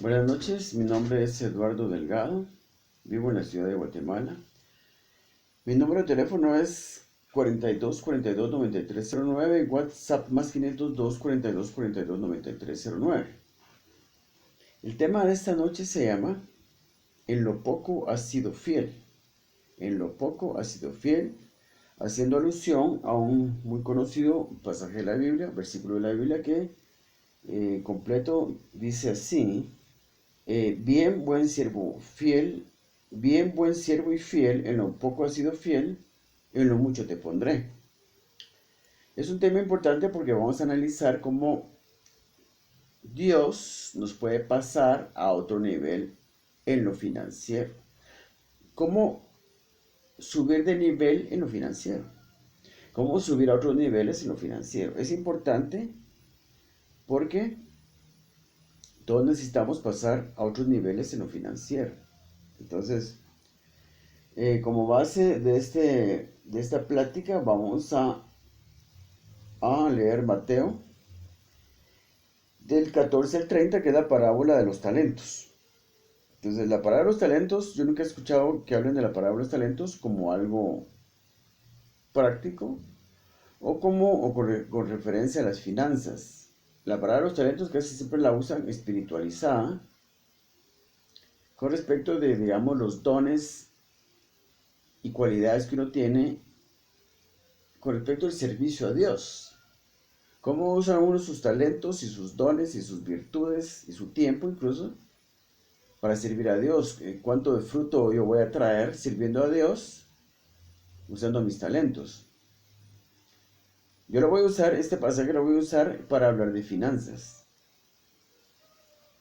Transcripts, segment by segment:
Buenas noches, mi nombre es Eduardo Delgado, vivo en la ciudad de Guatemala. Mi número de teléfono es 42 42 93 09 y WhatsApp más 502 42 42 93 09. El tema de esta noche se llama En lo poco has sido fiel. En lo poco has sido fiel, haciendo alusión a un muy conocido pasaje de la Biblia, versículo de la Biblia que completo dice así. Bien, buen siervo fiel, bien, buen siervo y fiel, en lo poco has sido fiel, en lo mucho te pondré. Es un tema importante porque vamos a analizar cómo Dios nos puede pasar a otro nivel en lo financiero. Cómo subir de nivel en lo financiero. Cómo subir a otros niveles en lo financiero. Es importante porque todos necesitamos pasar a otros niveles en lo financiero. Entonces, como base de esta plática vamos a leer Mateo del 14 al 30, que es la parábola de los talentos. Entonces, la parábola de los talentos, yo nunca he escuchado que hablen de la parábola de los talentos como algo práctico con referencia a las finanzas. La parábola de los talentos casi siempre la usan espiritualizada con respecto de, digamos, los dones y cualidades que uno tiene con respecto al servicio a Dios. Cómo usa uno sus talentos y sus dones y sus virtudes y su tiempo incluso para servir a Dios. ¿Cuánto de fruto yo voy a traer sirviendo a Dios usando mis talentos? Yo lo voy a usar, este pasaje lo voy a usar para hablar de finanzas.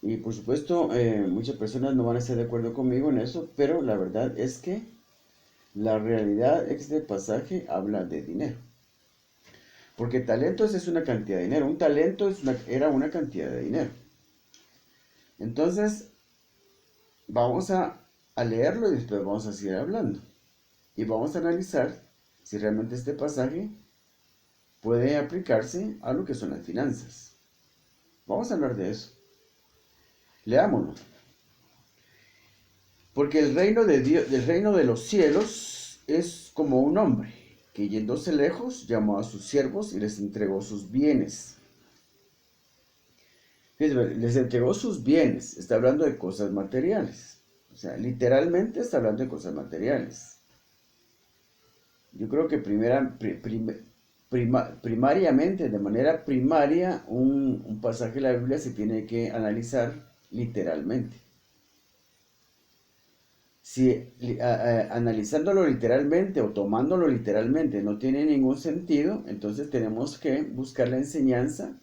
Y por supuesto, muchas personas no van a estar de acuerdo conmigo en eso, pero la verdad es que la realidad es que este pasaje habla de dinero. Porque talentos es una cantidad de dinero. Un talento era una cantidad de dinero. Entonces, vamos a leerlo y después vamos a seguir hablando. Y vamos a analizar si realmente este pasaje puede aplicarse a lo que son las finanzas. Vamos a hablar de eso. Leámoslo. Porque el reino de Dios, el reino de los cielos es como un hombre que yéndose lejos llamó a sus siervos y les entregó sus bienes. Les entregó sus bienes. Está hablando de cosas materiales. O sea, literalmente está hablando de cosas materiales. Yo creo que primariamente, de manera primaria, un pasaje de la Biblia se tiene que analizar literalmente. Si analizándolo literalmente o tomándolo literalmente no tiene ningún sentido, entonces tenemos que buscar la enseñanza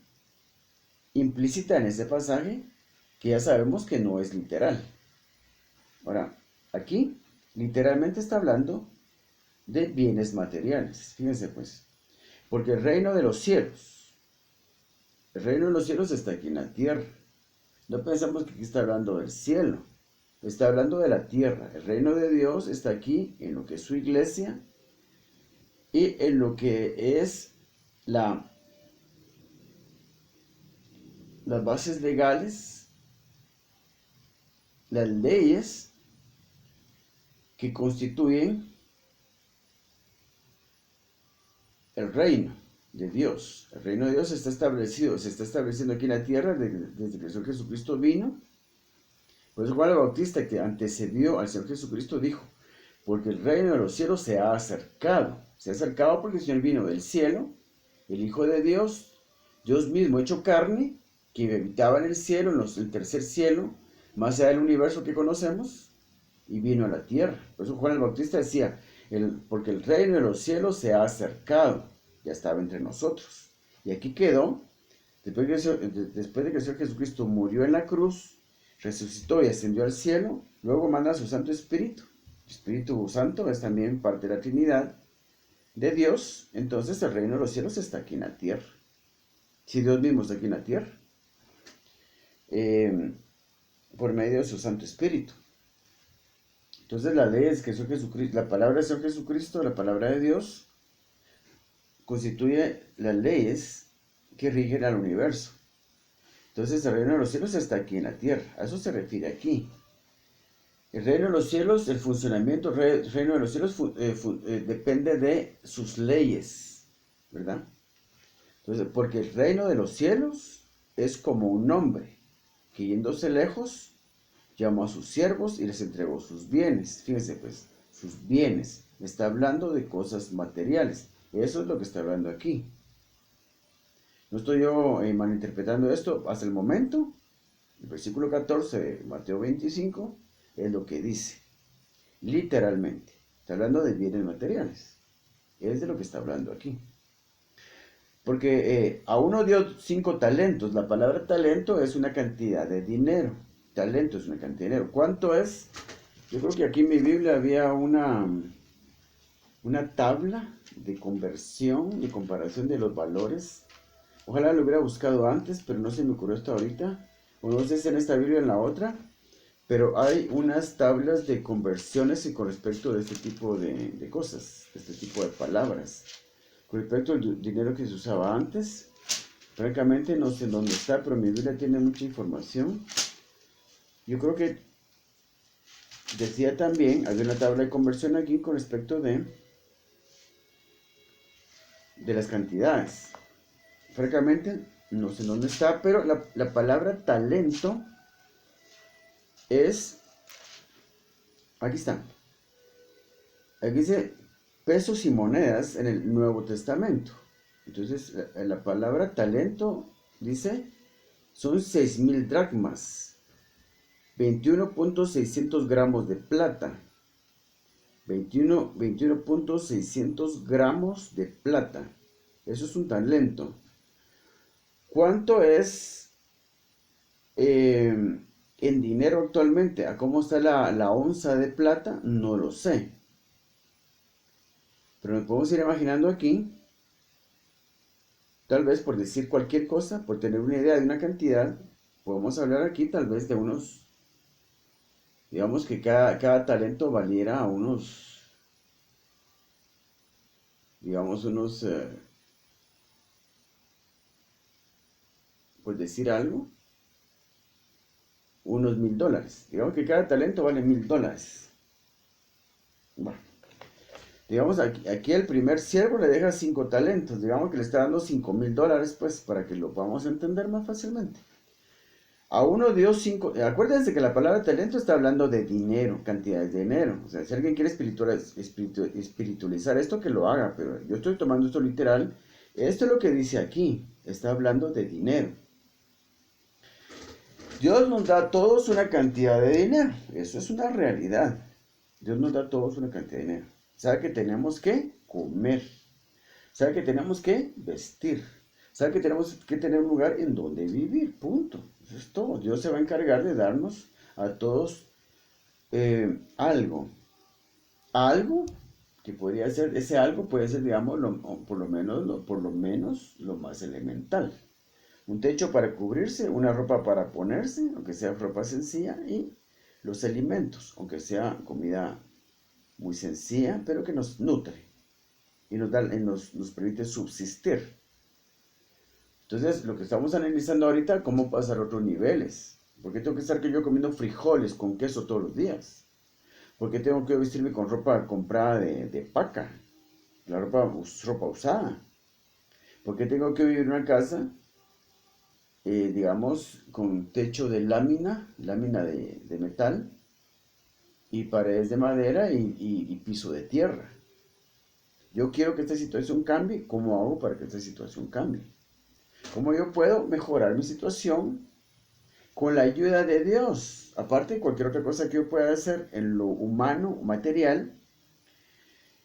implícita en ese pasaje que ya sabemos que no es literal. Ahora, aquí literalmente está hablando de bienes materiales. Fíjense pues, porque el reino de los cielos está aquí en la tierra. No pensamos que aquí está hablando del cielo, está hablando de la tierra. El reino de Dios está aquí en lo que es su iglesia y en lo que es la, las bases legales, las leyes que constituyen el reino de Dios. El reino de Dios está establecido, se está estableciendo aquí en la tierra desde que el Señor Jesucristo vino. Por eso Juan el Bautista, que antecedió al Señor Jesucristo, dijo, porque el reino de los cielos se ha acercado. Se ha acercado porque el Señor vino del cielo, el Hijo de Dios, Dios mismo hecho carne, que habitaba en el cielo, en el tercer cielo, más allá del universo que conocemos, y vino a la tierra. Por eso Juan el Bautista decía, porque el reino de los cielos se ha acercado, ya estaba entre nosotros. Y aquí quedó, después de que el Señor Jesucristo murió en la cruz, resucitó y ascendió al cielo, luego manda a su Santo Espíritu. El Espíritu Santo es también parte de la Trinidad de Dios, entonces el reino de los cielos está aquí en la tierra. Si Dios mismo está aquí en la tierra, eh, por medio de su Santo Espíritu. Entonces la ley es que Jesucristo, la palabra del Señor Jesucristo, la palabra de Dios, constituye las leyes que rigen al universo. Entonces el reino de los cielos está aquí en la tierra. A eso se refiere aquí. El reino de los cielos, el funcionamiento del reino de los cielos depende de sus leyes, ¿verdad? Entonces, porque el reino de los cielos es como un hombre que yéndose lejos llamó a sus siervos y les entregó sus bienes. Fíjense pues, sus bienes. Me está hablando de cosas materiales. Eso es lo que está hablando aquí. No estoy yo malinterpretando esto hasta el momento. El versículo 14 de Mateo 25 es lo que dice. Literalmente. Está hablando de bienes materiales. Es de lo que está hablando aquí. Porque a uno dio 5 talentos. La palabra talento es una cantidad de dinero. Talento es una cantidad de dinero. ¿Cuánto es? Yo creo que aquí en mi Biblia había una tabla de conversión y comparación de los valores. Ojalá lo hubiera buscado antes, pero no se me ocurrió hasta ahorita. O no sé si en esta Biblia o en la otra. Pero hay unas tablas de conversiones y con respecto de este tipo de cosas, de este tipo de palabras. Con respecto al dinero que se usaba antes, francamente no sé dónde está, pero mi Biblia tiene mucha información. Yo creo que decía también, había una tabla de conversión aquí con respecto de las cantidades. Francamente, no sé dónde está, pero la palabra talento es, aquí está. Aquí dice pesos y monedas en el Nuevo Testamento. Entonces, la palabra talento dice, son 6,000 dracmas, 21.600 gramos de plata. 21.600 gramos de plata. Eso es un talento. ¿Cuánto es en dinero actualmente? ¿A cómo está la onza de plata? No lo sé. Pero nos podemos ir imaginando aquí, tal vez por decir cualquier cosa, por tener una idea de una cantidad, podemos hablar aquí tal vez de unos, digamos que cada talento valiera unos, digamos por decir algo, unos $1,000. Digamos que cada talento vale $1,000. Bueno, digamos aquí el primer siervo le deja 5 talentos. Digamos que le está dando $5,000, pues, para que lo podamos entender más fácilmente. A uno dio 5. Acuérdense que la palabra talento está hablando de dinero, cantidades de dinero. O sea, si alguien quiere espiritualizar esto, que lo haga. Pero yo estoy tomando esto literal. Esto es lo que dice aquí. Está hablando de dinero. Dios nos da a todos una cantidad de dinero. Eso es una realidad. Dios nos da a todos una cantidad de dinero. Sabe que tenemos que comer. Sabe que tenemos que vestir. Sabe que tenemos que tener un lugar en donde vivir. Punto. Eso es todo. Dios se va a encargar de darnos a todos algo. Algo que podría ser, ese algo puede ser, digamos, por lo menos lo más elemental. Un techo para cubrirse, una ropa para ponerse, aunque sea ropa sencilla, y los alimentos, aunque sea comida muy sencilla, pero que nos nutre y nos permite subsistir. Entonces, lo que estamos analizando ahorita, cómo pasar a otros niveles. ¿Por qué tengo que estar yo comiendo frijoles con queso todos los días? ¿Por qué tengo que vestirme con ropa comprada de paca? La ropa usada. ¿Por qué tengo que vivir en una casa digamos, con techo de lámina de metal, y paredes de madera y piso de tierra? Yo quiero que esta situación cambie. ¿Cómo hago para que esta situación cambie? ¿Cómo yo puedo mejorar mi situación con la ayuda de Dios? Aparte de cualquier otra cosa que yo pueda hacer en lo humano, material,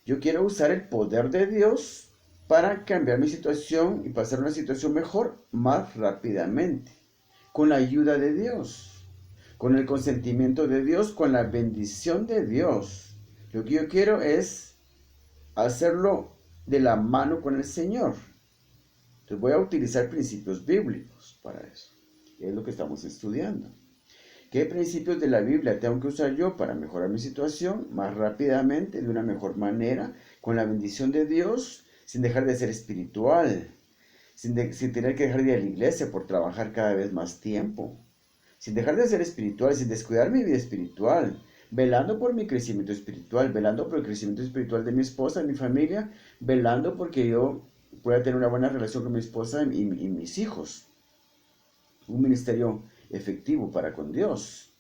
yo quiero usar el poder de Dios para cambiar mi situación y pasar a una situación mejor más rápidamente. Con la ayuda de Dios, con el consentimiento de Dios, con la bendición de Dios. Lo que yo quiero es hacerlo de la mano con el Señor. Entonces voy a utilizar principios bíblicos para eso. Es lo que estamos estudiando. ¿Qué principios de la Biblia tengo que usar yo para mejorar mi situación más rápidamente, de una mejor manera, con la bendición de Dios, sin dejar de ser espiritual, sin tener que dejar de ir a la iglesia por trabajar cada vez más tiempo, sin dejar de ser espiritual, sin descuidar mi vida espiritual, velando por mi crecimiento espiritual, velando por el crecimiento espiritual de mi esposa, de mi familia, velando porque yo pueda tener una buena relación con mi esposa y mis hijos. Un ministerio efectivo para con Dios,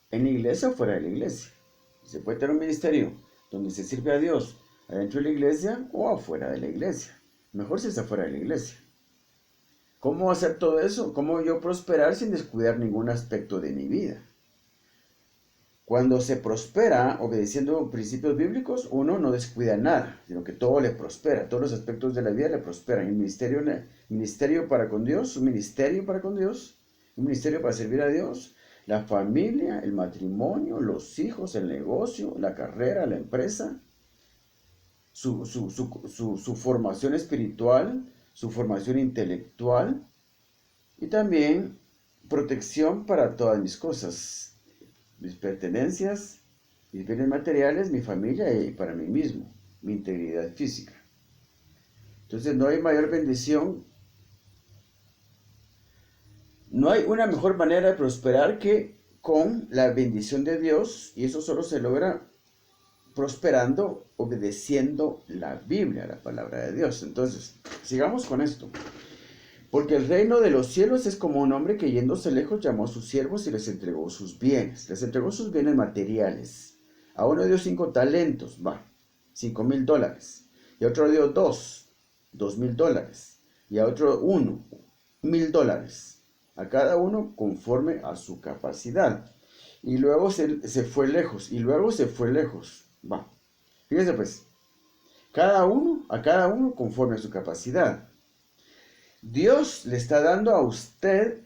en la iglesia o fuera de la iglesia. Se puede tener un ministerio donde se sirve a Dios adentro de la iglesia o afuera de la iglesia. Mejor si está fuera de la iglesia. ¿Cómo hacer todo eso? ¿Cómo yo prosperar sin descuidar ningún aspecto de mi vida? Cuando se prospera obedeciendo principios bíblicos, uno no descuida nada, sino que todo le prospera, todos los aspectos de la vida le prosperan. El ministerio para con Dios, un ministerio para con Dios, un ministerio para servir a Dios, la familia, el matrimonio, los hijos, el negocio, la carrera, la empresa, su formación espiritual, su formación intelectual y también protección para todas mis cosas, mis pertenencias, mis bienes materiales, mi familia y para mí mismo, mi integridad física. Entonces no hay mayor bendición, no hay una mejor manera de prosperar que con la bendición de Dios, y eso solo se logra prosperando, obedeciendo la Biblia, la palabra de Dios. Entonces, sigamos con esto. Porque el reino de los cielos es como un hombre que yéndose lejos llamó a sus siervos y les entregó sus bienes. Les entregó sus bienes materiales. A uno dio 5 talentos, $5,000. Y a otro dio 2,000 dólares. Y a otro 1,000 dólares. A cada uno conforme a su capacidad. Y luego se fue lejos. Fíjense pues. A cada uno conforme a su capacidad. Dios le está dando a usted,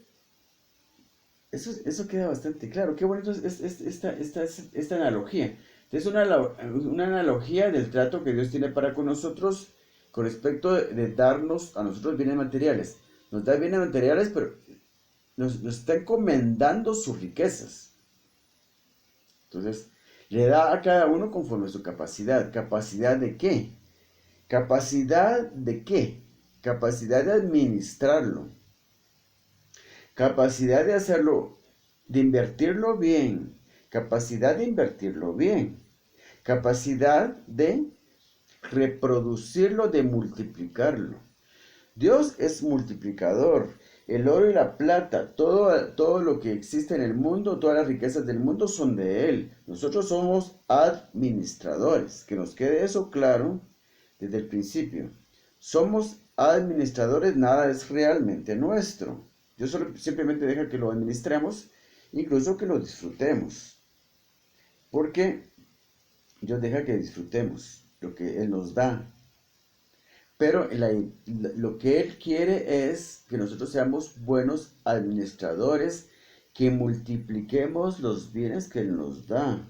eso queda bastante claro, qué bonito es esta analogía. Es una analogía del trato que Dios tiene para con nosotros con respecto de darnos a nosotros bienes materiales. Nos da bienes materiales, pero nos está encomendando sus riquezas. Entonces, le da a cada uno conforme a su capacidad. ¿Capacidad de qué? ¿Capacidad de qué? Capacidad de administrarlo, capacidad de hacerlo, de invertirlo bien, capacidad de invertirlo bien, capacidad de reproducirlo, de multiplicarlo. Dios es multiplicador. El oro y la plata, todo lo que existe en el mundo, todas las riquezas del mundo son de Él. Nosotros somos administradores. Que nos quede eso claro desde el principio. Somos administradores, nada es realmente nuestro. Dios simplemente deja que lo administremos, incluso que lo disfrutemos. Porque Dios deja que disfrutemos lo que Él nos da. Pero lo que Él quiere es que nosotros seamos buenos administradores, que multipliquemos los bienes que Él nos da.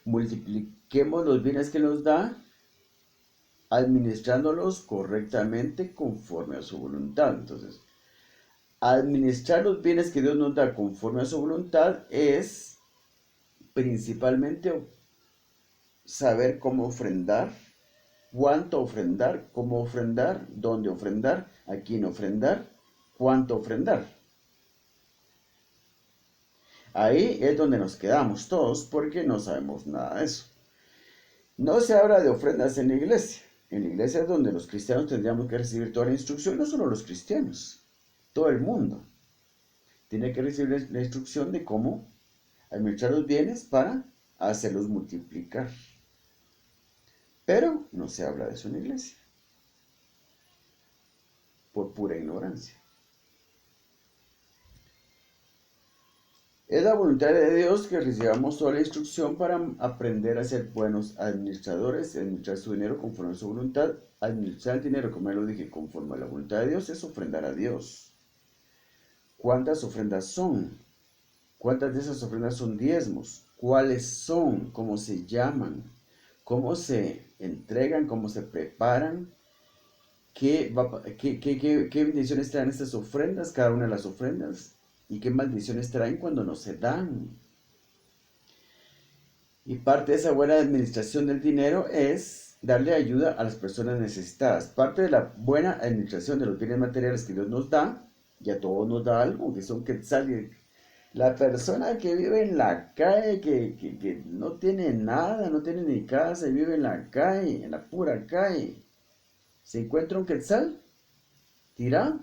Multipliquemos los bienes que Él nos da administrándolos correctamente conforme a su voluntad. Entonces, administrar los bienes que Dios nos da conforme a su voluntad es principalmente saber cómo ofrendar, cuánto ofrendar, cómo ofrendar, dónde ofrendar, a quién ofrendar, cuánto ofrendar. Ahí es donde nos quedamos todos porque no sabemos nada de eso. No se habla de ofrendas en la iglesia. En la iglesia es donde los cristianos tendríamos que recibir toda la instrucción, no solo los cristianos, todo el mundo tiene que recibir la instrucción de cómo administrar los bienes para hacerlos multiplicar. Pero no se habla de eso en la iglesia, por pura ignorancia. Es la voluntad de Dios que recibamos toda la instrucción para aprender a ser buenos administradores, administrar su dinero conforme a su voluntad. Administrar el dinero, como ya lo dije, conforme a la voluntad de Dios, es ofrendar a Dios. ¿Cuántas ofrendas son? ¿Cuántas de esas ofrendas son diezmos? ¿Cuáles son? ¿Cómo se llaman? ¿Cómo se entregan? ¿Cómo se preparan? ¿Qué bendiciones traen estas ofrendas? Cada una de las ofrendas. ¿Y qué maldiciones traen cuando no se dan? Y parte de esa buena administración del dinero es darle ayuda a las personas necesitadas. Parte de la buena administración de los bienes materiales que Dios nos da, y a todos nos da algo, que son quetzales. La persona que vive en la calle, que no tiene nada, no tiene ni casa, y vive en la calle, en la pura calle, se encuentra un quetzal tirado,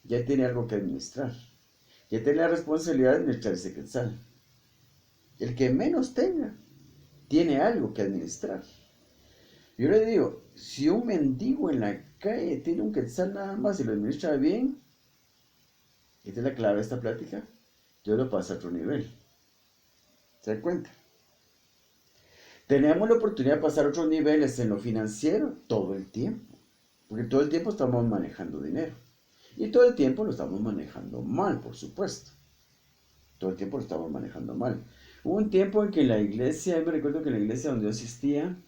ya tiene algo que administrar. Ya tiene la responsabilidad de administrar ese quetzal. El que menos tenga, tiene algo que administrar. Yo le digo, si un mendigo en la calle tiene un quetzal nada más y lo administra bien, esta es la clave de esta plática, Dios lo pasa a otro nivel. ¿Se dan cuenta? Tenemos la oportunidad de pasar a otros niveles en lo financiero todo el tiempo. Porque todo el tiempo estamos manejando dinero. Y todo el tiempo lo estamos manejando mal, por supuesto. Todo el tiempo lo estamos manejando mal. Hubo un tiempo en que la iglesia, me recuerdo que la iglesia donde yo asistía,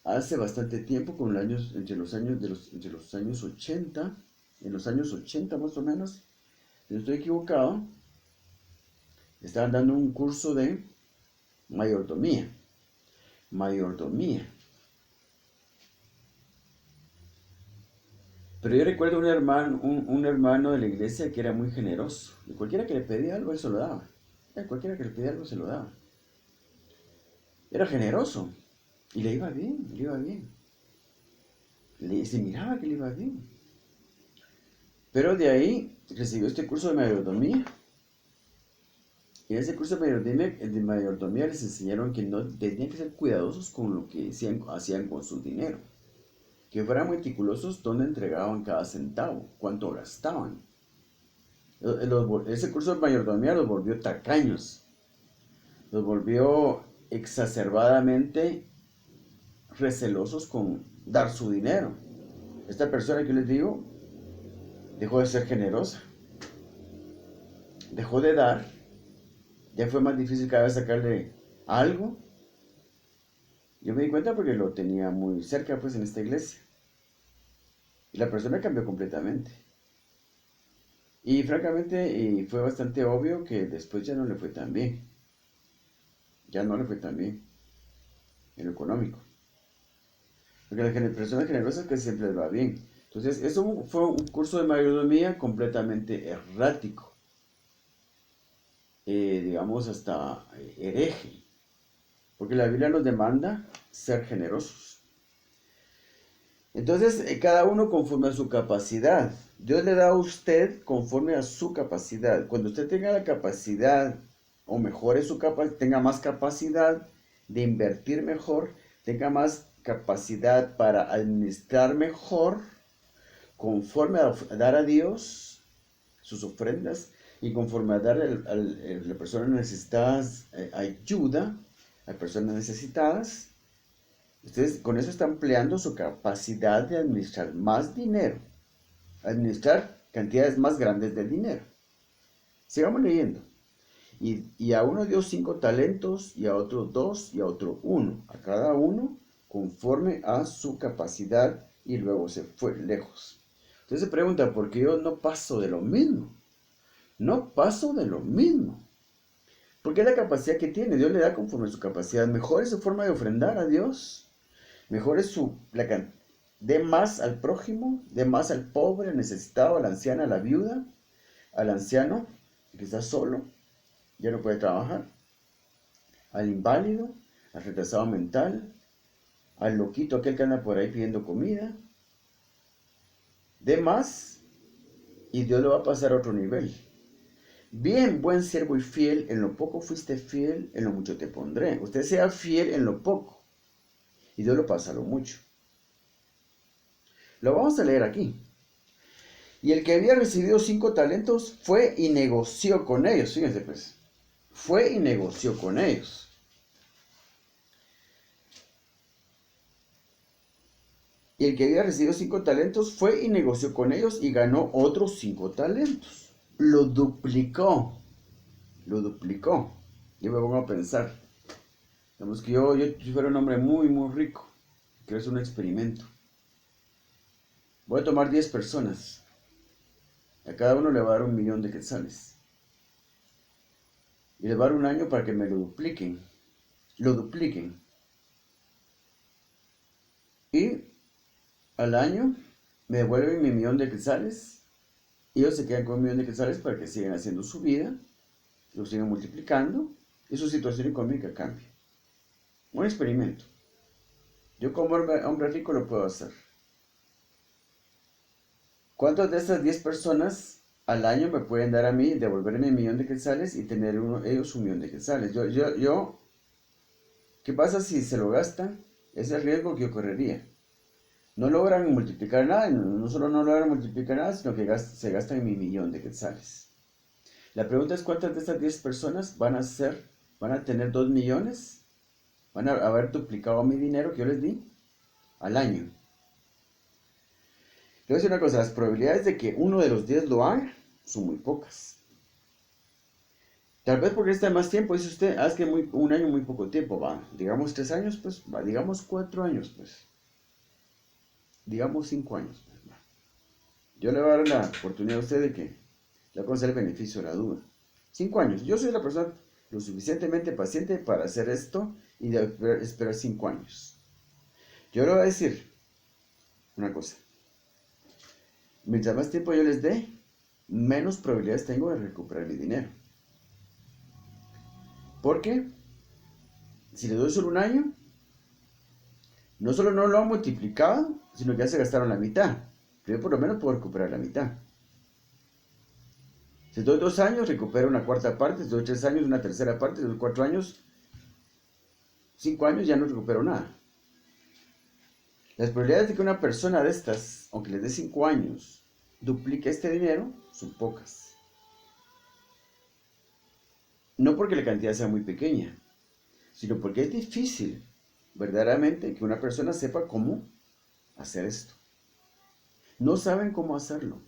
hace bastante tiempo, entre los años 80, en los años 80 más o menos, si no estoy equivocado, estaban dando un curso de mayordomía. Mayordomía. Pero yo recuerdo un hermano de la iglesia que era muy generoso. Y cualquiera que le pedía algo, él se lo daba. Cualquiera que le pedía algo, se lo daba. Era generoso. Y le iba bien, le iba bien. Se miraba que le iba bien. Pero de ahí recibió este curso de mayordomía. Y en ese curso de mayordomía les enseñaron que no tenían que ser cuidadosos con lo que hacían con su dinero. Que fueran meticulosos donde entregaban cada centavo, cuánto gastaban. Ese curso de mayordomía los volvió tacaños, los volvió exacerbadamente recelosos con dar su dinero. Esta persona que les digo dejó de ser generosa, dejó de dar, ya fue más difícil cada vez sacarle algo. Yo me di cuenta porque lo tenía muy cerca pues en esta iglesia. Y la persona cambió completamente. Y francamente fue bastante obvio que después ya no le fue tan bien. Ya no le fue tan bien en lo económico. Porque las personas generosas que siempre les va bien. Entonces, eso fue un curso de mayordomía completamente errático. Digamos hasta hereje. Porque la Biblia nos demanda ser generosos. Entonces, cada uno conforme a su capacidad. Dios le da a usted conforme a su capacidad. Cuando usted tenga la capacidad, o mejore su capacidad, tenga más capacidad de invertir mejor, tenga más capacidad para administrar mejor, conforme a dar a Dios sus ofrendas y conforme a dar a las personas necesitadas ayuda, a personas necesitadas, ustedes con eso están empleando su capacidad de administrar más dinero, administrar cantidades más grandes de dinero. Sigamos leyendo. Y a uno dio 5 talentos, y a otro 2, y a otro 1. A cada uno conforme a su capacidad, y luego se fue lejos. Entonces se pregunta, ¿por qué yo no paso de lo mismo? No paso de lo mismo. Porque es la capacidad que tiene. Dios le da conforme a su capacidad. Mejor es su forma de ofrendar a Dios. Mejor es dé más al prójimo, dé más al pobre, al necesitado, a la anciana, a la viuda, al anciano que está solo, ya no puede trabajar, al inválido, al retrasado mental, al loquito, aquel que anda por ahí pidiendo comida. Dé más y Dios lo va a pasar a otro nivel. Bien, buen siervo y fiel, en lo poco fuiste fiel, en lo mucho te pondré. Usted sea fiel en lo poco y Dios lo pasa a lo mucho. Lo vamos a leer aquí. Y el que había recibido 5 talentos fue y negoció con ellos. Fíjense pues. Fue y negoció con ellos. Y el que había recibido 5 talentos fue y negoció con ellos y ganó otros 5 talentos. Lo duplicó. Lo duplicó. Yo me pongo a pensar. Digamos que yo fuera un hombre muy, muy rico. Quiero hacer un experimento. Voy a tomar 10 personas. A cada uno le va a dar 1.000.000 de quetzales. Y les va a dar un año para que me lo dupliquen. Lo dupliquen. y al año me devuelven mi millón de quetzales. Y ellos se quedan con un millón de quetzales para que sigan haciendo su vida, lo sigan multiplicando y su situación económica cambie. Un experimento. Yo como hombre rico lo puedo hacer. ¿Cuántas de estas 10 personas al año me pueden dar a mí, devolverme un millón de quetzales y tener ellos un millón de quetzales? ¿Qué pasa si se lo gastan? Ese es el riesgo que yo correría. No logran multiplicar nada, no solo no logran multiplicar nada, sino que se gastan mi millón de quetzales. La pregunta es cuántas de estas 10 personas van a tener 2 millones, van a haber duplicado mi dinero que yo les di al año. Le voy a decir una cosa, las probabilidades de que uno de los 10 lo haga son muy pocas. Tal vez porque está más tiempo, dice usted, es que un año muy poco tiempo, va, digamos 3 años, pues, va, digamos 4 años, pues, digamos 5 años, pues, va. Yo le voy a dar la oportunidad a usted de que le voy a conceder el beneficio de la duda. 5 años, yo soy la persona lo suficientemente paciente para hacer esto y de esperar 5 años. Yo le voy a decir una cosa, mientras más tiempo yo les dé, menos probabilidades tengo de recuperar mi dinero. Porque si les doy solo un año, no solo no lo han multiplicado, sino que ya se gastaron la mitad. Pero yo por lo menos puedo recuperar la mitad. Si les doy 2 años, recupero una cuarta parte. Si les doy 3 años, una tercera parte. Si les doy 4 años, 5 años, ya no recupero nada. Las probabilidades de que una persona de estas, aunque les dé 5 años, duplique este dinero, son pocas. No porque la cantidad sea muy pequeña, sino porque es difícil, verdaderamente, que una persona sepa cómo hacer esto. No saben cómo hacerlo.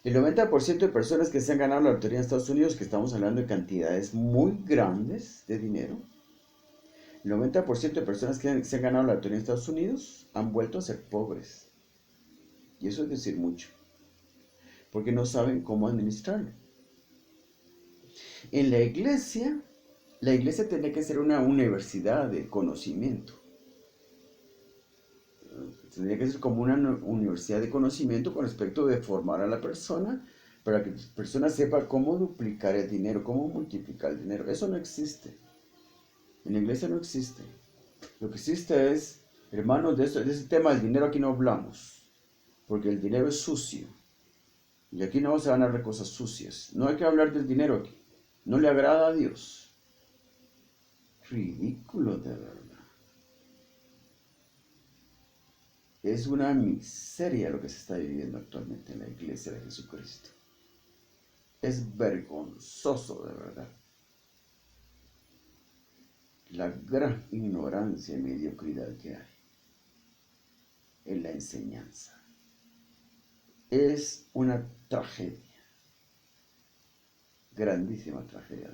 El 90% de personas que se han ganado la lotería en Estados Unidos, que estamos hablando de cantidades muy grandes de dinero, el 90% de personas que se han ganado la lotería en Estados Unidos han vuelto a ser pobres. Y eso es decir mucho, porque no saben cómo administrarlo. En la iglesia tiene que ser una universidad de conocimiento. Tendría que ser como una universidad de conocimiento con respecto de formar a la persona para que la persona sepa cómo duplicar el dinero, cómo multiplicar el dinero. Eso no existe. En la iglesia no existe. Lo que existe es, hermanos, de ese tema del dinero aquí no hablamos, porque el dinero es sucio. Y aquí no se van a hablar cosas sucias. No hay que hablar del dinero aquí. No le agrada a Dios. Ridículo de verdad. Es una miseria lo que se está viviendo actualmente en la iglesia de Jesucristo. Es vergonzoso de verdad. La gran ignorancia y mediocridad que hay en la enseñanza. Es una tragedia. Grandísima tragedia.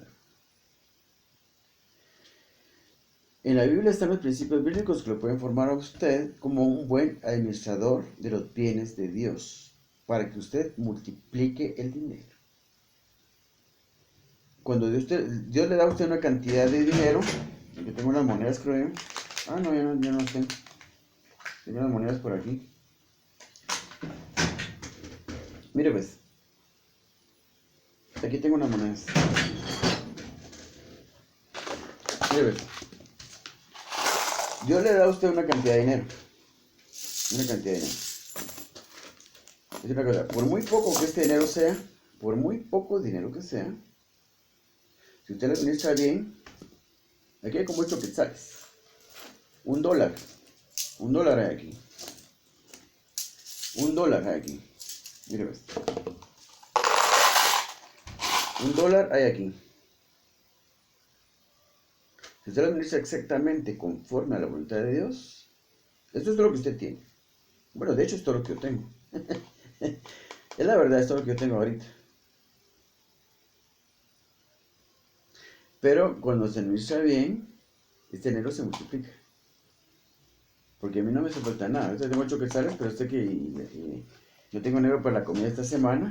En la Biblia están los principios bíblicos que lo pueden formar a usted como un buen administrador de los bienes de Dios, para que usted multiplique el dinero. Cuando Dios le da a usted una cantidad de dinero, yo tengo unas monedas, creo yo. No, ya no tengo. Tengo unas monedas por aquí. Mire pues, aquí tengo unas monedas. Mire pues, Dios le da a usted una cantidad de dinero. Una cantidad de dinero. Es una cosa, por muy poco que este dinero sea, por muy poco dinero que sea, si usted lo administra bien, aquí hay como 8 quetzales. $1. $1 hay aquí. $1 hay aquí. Mire esto. $1 hay aquí. Si usted lo administra exactamente conforme a la voluntad de Dios, esto es todo lo que usted tiene. Bueno, de hecho es todo lo que yo tengo. Es la verdad, es todo lo que yo tengo ahorita. Pero cuando se administra bien, este dinero se multiplica. Porque a mí no me hace falta nada. Ahorita tengo 8 quetzales, pero yo tengo dinero para la comida esta semana.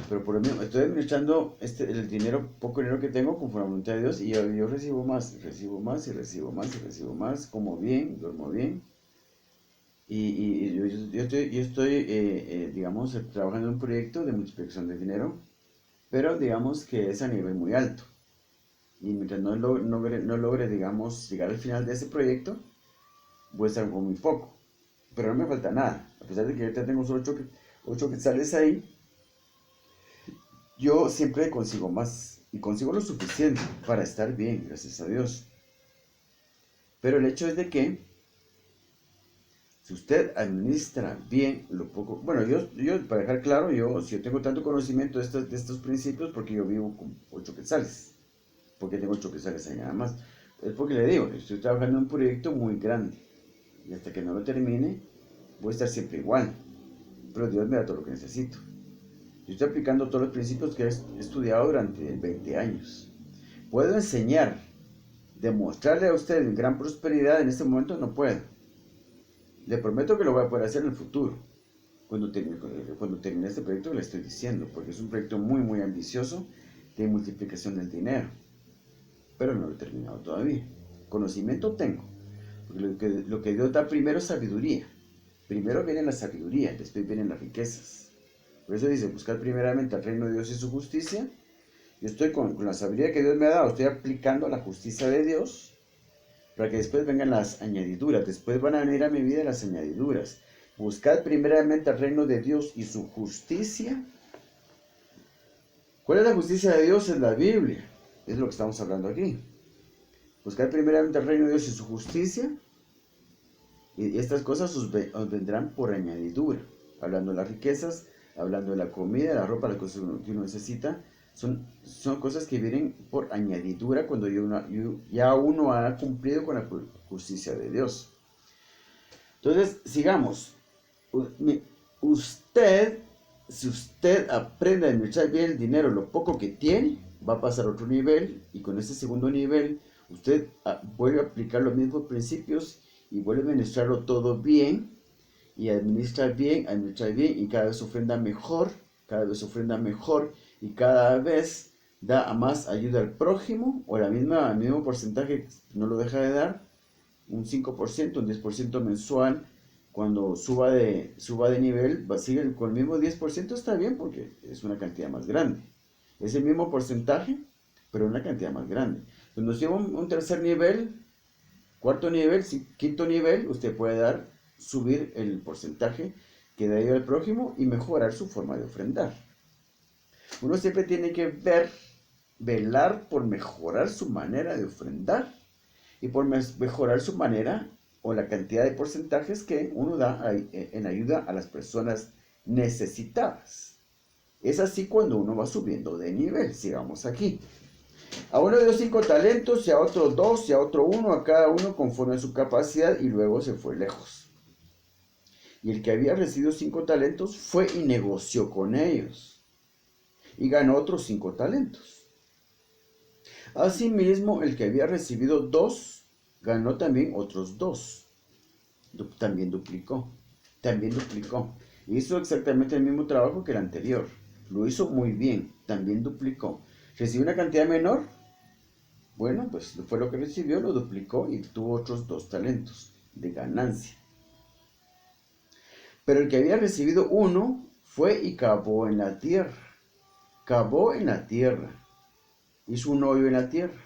Pero por lo mismo, estoy administrando el dinero, poco dinero que tengo conforme a la voluntad de Dios. Y yo recibo más, recibo más, y recibo más, y recibo más. Como bien, duermo bien. yo estoy, digamos, trabajando en un proyecto de multiplicación de dinero, pero digamos que es a nivel muy alto. Y mientras no logre, digamos, llegar al final de ese proyecto, voy a estar con muy poco. Pero no me falta nada. A pesar de que ahorita tengo solo 8 quetzales ahí, yo siempre consigo más. Y consigo lo suficiente para estar bien, gracias a Dios. Pero el hecho es de que si usted administra bien lo poco, bueno, yo para dejar claro, si yo tengo tanto conocimiento de estos principios, porque yo vivo con 8 quetzales, porque tengo 8 quetzales ahí nada más, es porque le digo, estoy trabajando en un proyecto muy grande, y hasta que no lo termine, voy a estar siempre igual, pero Dios me da todo lo que necesito. Yo estoy aplicando todos los principios que he estudiado durante 20 años. Puedo enseñar, demostrarle a usted gran prosperidad en este momento, no puedo. Le prometo que lo voy a poder hacer en el futuro, cuando termine este proyecto que le estoy diciendo, porque es un proyecto muy, muy ambicioso de multiplicación del dinero. Pero no lo he terminado todavía. Conocimiento tengo, porque lo que Dios da primero es sabiduría. Primero viene la sabiduría, después vienen las riquezas. Por eso dice, buscar primeramente al reino de Dios y su justicia. Yo estoy con la sabiduría que Dios me ha dado, estoy aplicando la justicia de Dios para que después vengan las añadiduras. Después van a venir a mi vida las añadiduras. Buscad primeramente el reino de Dios y su justicia. ¿Cuál es la justicia de Dios? Es la Biblia. Es lo que estamos hablando aquí. Buscad primeramente el reino de Dios y su justicia. Y estas cosas os vendrán por añadidura. Hablando de las riquezas, hablando de la comida, la ropa, las cosas que uno necesita. Son cosas que vienen por añadidura cuando ya uno ha cumplido con la justicia de Dios. Entonces, sigamos. Si usted aprende a administrar bien el dinero, lo poco que tiene, va a pasar a otro nivel, y con ese segundo nivel, usted vuelve a aplicar los mismos principios y vuelve a administrarlo todo bien, y administrar bien, y cada vez ofrenda mejor, y cada vez da más ayuda al prójimo, o el mismo porcentaje no lo deja de dar, un 5%, un 10% mensual. Cuando suba de nivel, sigue con el mismo 10%, está bien porque es una cantidad más grande. Es el mismo porcentaje, pero una cantidad más grande. Cuando suba un tercer nivel, cuarto nivel, quinto nivel, usted puede subir el porcentaje que da ayuda al prójimo y mejorar su forma de ofrendar. Uno siempre tiene que velar por mejorar su manera de ofrendar y por mejorar su manera o la cantidad de porcentajes que uno da en ayuda a las personas necesitadas. Es así cuando uno va subiendo de nivel. Sigamos aquí. A uno dio 5 talentos, y a otro 2, y a otro 1, a cada uno conforme a su capacidad, y luego se fue lejos. Y el que había recibido 5 talentos fue y negoció con ellos, y ganó otros 5 talentos. Asimismo, el que había recibido 2, ganó también otros 2. También duplicó. Hizo exactamente el mismo trabajo que el anterior. Lo hizo muy bien. También duplicó. Recibió una cantidad menor. Bueno, pues fue lo que recibió, lo duplicó y tuvo otros 2 talentos de ganancia. Pero el que había recibido 1 fue y cavó en la tierra. Hizo un hoyo en la tierra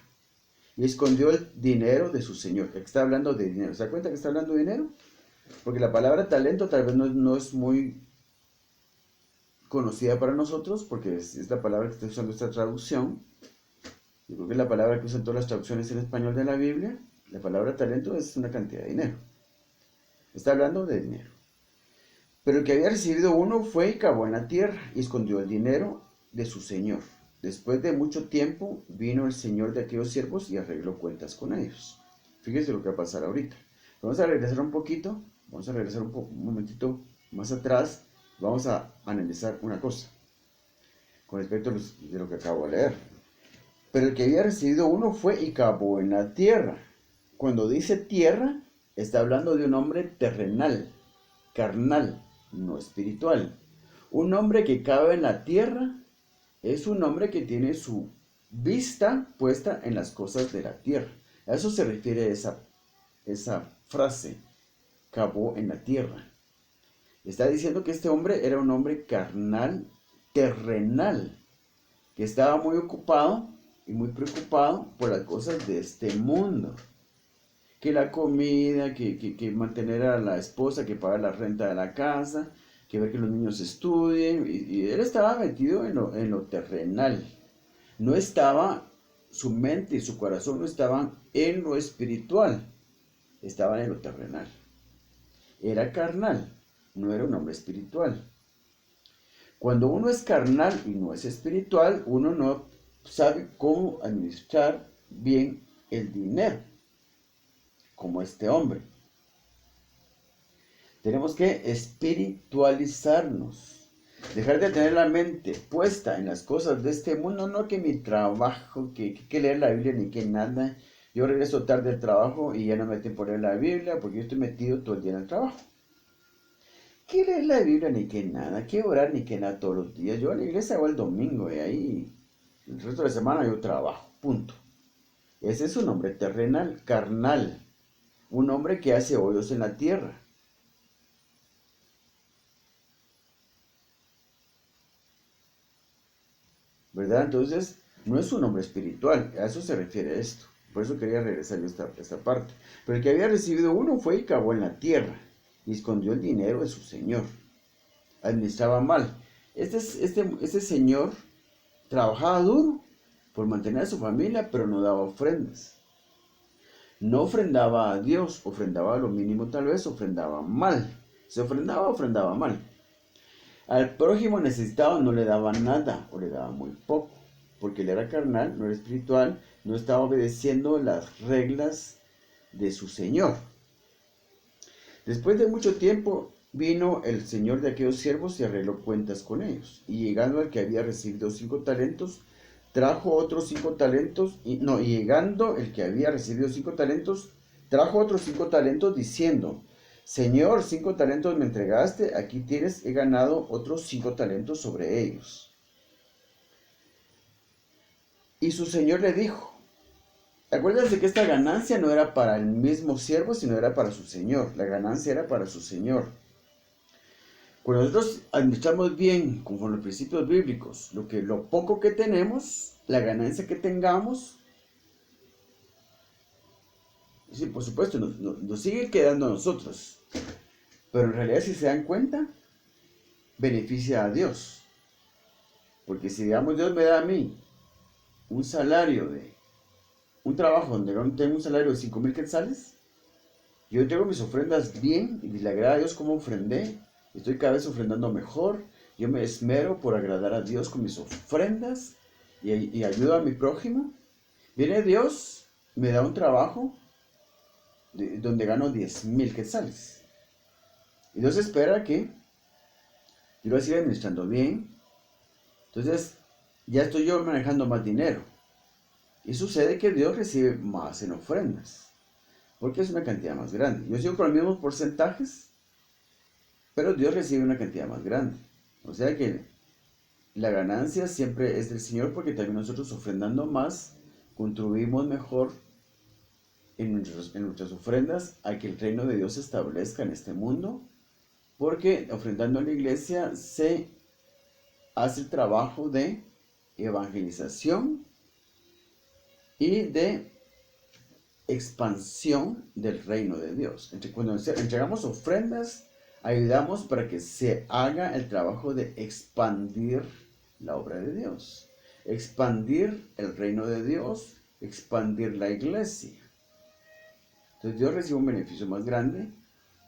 y escondió el dinero de su señor. Está hablando de dinero. ¿Se da cuenta que está hablando de dinero? Porque la palabra talento tal vez no es muy conocida para nosotros, porque es la palabra que está usando esta traducción. Yo creo que es la palabra que usan todas las traducciones en español de la Biblia. La palabra talento es una cantidad de dinero. Está hablando de dinero. Pero el que había recibido 1 fue y cavó en la tierra y escondió el dinero de su señor. Después de mucho tiempo vino el señor de aquellos siervos y arregló cuentas con ellos. Fíjense lo que va a pasar ahorita. Vamos a regresar un poquito. Vamos a regresar un momentito más atrás. Vamos a analizar una cosa con respecto de lo que acabo de leer. Pero el que había recibido 1 fue y cavó en la tierra. Cuando dice tierra, está hablando de un hombre terrenal, carnal, no espiritual. Un hombre que cava en la tierra es un hombre que tiene su vista puesta en las cosas de la tierra. A eso se refiere esa frase. cavó en la tierra. Está diciendo que este hombre era un hombre carnal, terrenal, que estaba muy ocupado y muy preocupado por las cosas de este mundo. Que la comida, que mantener a la esposa, que pagar la renta de la casa, que ver que los niños estudien. Y él estaba metido en lo terrenal. No estaba, su mente y su corazón no estaban en lo espiritual, estaban en lo terrenal. Era carnal, no era un hombre espiritual. Cuando uno es carnal y no es espiritual, uno no sabe cómo administrar bien el dinero, como este hombre. Tenemos que espiritualizarnos, dejar de tener la mente puesta en las cosas de este mundo, no que mi trabajo, que leer la Biblia ni que nada. Yo regreso tarde del trabajo y ya no me meten por leer la Biblia porque yo estoy metido todo el día en el trabajo. ¿Qué leer la Biblia ni que nada? ¿Qué orar ni que nada todos los días? Yo a la iglesia voy el domingo y ahí el resto de la semana yo trabajo, punto. Ese es un hombre terrenal, carnal, un hombre que hace hoyos en la tierra. ¿Verdad? Entonces, no es un hombre espiritual, a eso se refiere esto. Por eso quería regresar yo a esta parte. Pero el que había recibido uno fue y cavó en la tierra y escondió el dinero de su señor. Administraba mal. Este señor trabajaba duro por mantener a su familia, pero no daba ofrendas. No ofrendaba a Dios, ofrendaba lo mínimo tal vez, ofrendaba mal. Se ofrendaba mal. Al prójimo necesitado no le daba nada o le daba muy poco, porque él era carnal, no era espiritual, no estaba obedeciendo las reglas de su señor. Después de mucho tiempo vino el señor de aquellos siervos y arregló cuentas con ellos. Y llegando al que había recibido 5 talentos, trajo otros 5 talentos. Y llegando el que había recibido 5 talentos, trajo otros 5 talentos diciendo: Señor, 5 talentos me entregaste, aquí tienes, he ganado otros 5 talentos sobre ellos. Y su señor le dijo: acuérdense que esta ganancia no era para el mismo siervo, sino era para su señor. La ganancia era para su señor. Cuando nosotros administramos bien, conforme los principios bíblicos, lo poco que tenemos, la ganancia que tengamos, sí, por supuesto, nos sigue quedando a nosotros. Pero en realidad, si se dan cuenta, beneficia a Dios. Porque si, digamos, Dios me da a mí un salario un trabajo donde no tengo un salario de 5,000 quetzales, yo entrego mis ofrendas bien y le agrada a Dios como ofrendé. Estoy cada vez ofrendando mejor. Yo me esmero por agradar a Dios con mis ofrendas y ayudo a mi prójimo. Viene Dios, me da un trabajo donde gano 10,000 quetzales. Y Dios espera que yo lo siga administrando bien. Entonces, ya estoy yo manejando más dinero. Y sucede que Dios recibe más en ofrendas, porque es una cantidad más grande. Yo sigo con los mismos porcentajes, pero Dios recibe una cantidad más grande. O sea que la ganancia siempre es del Señor, porque también nosotros ofrendando más, contribuimos mejor en nuestras ofrendas a que el reino de Dios se establezca en este mundo, porque ofrendando a la iglesia se hace el trabajo de evangelización y de expansión del reino de Dios. Cuando entregamos ofrendas, ayudamos para que se haga el trabajo de expandir la obra de Dios, expandir el reino de Dios, expandir la iglesia. Entonces Dios recibe un beneficio más grande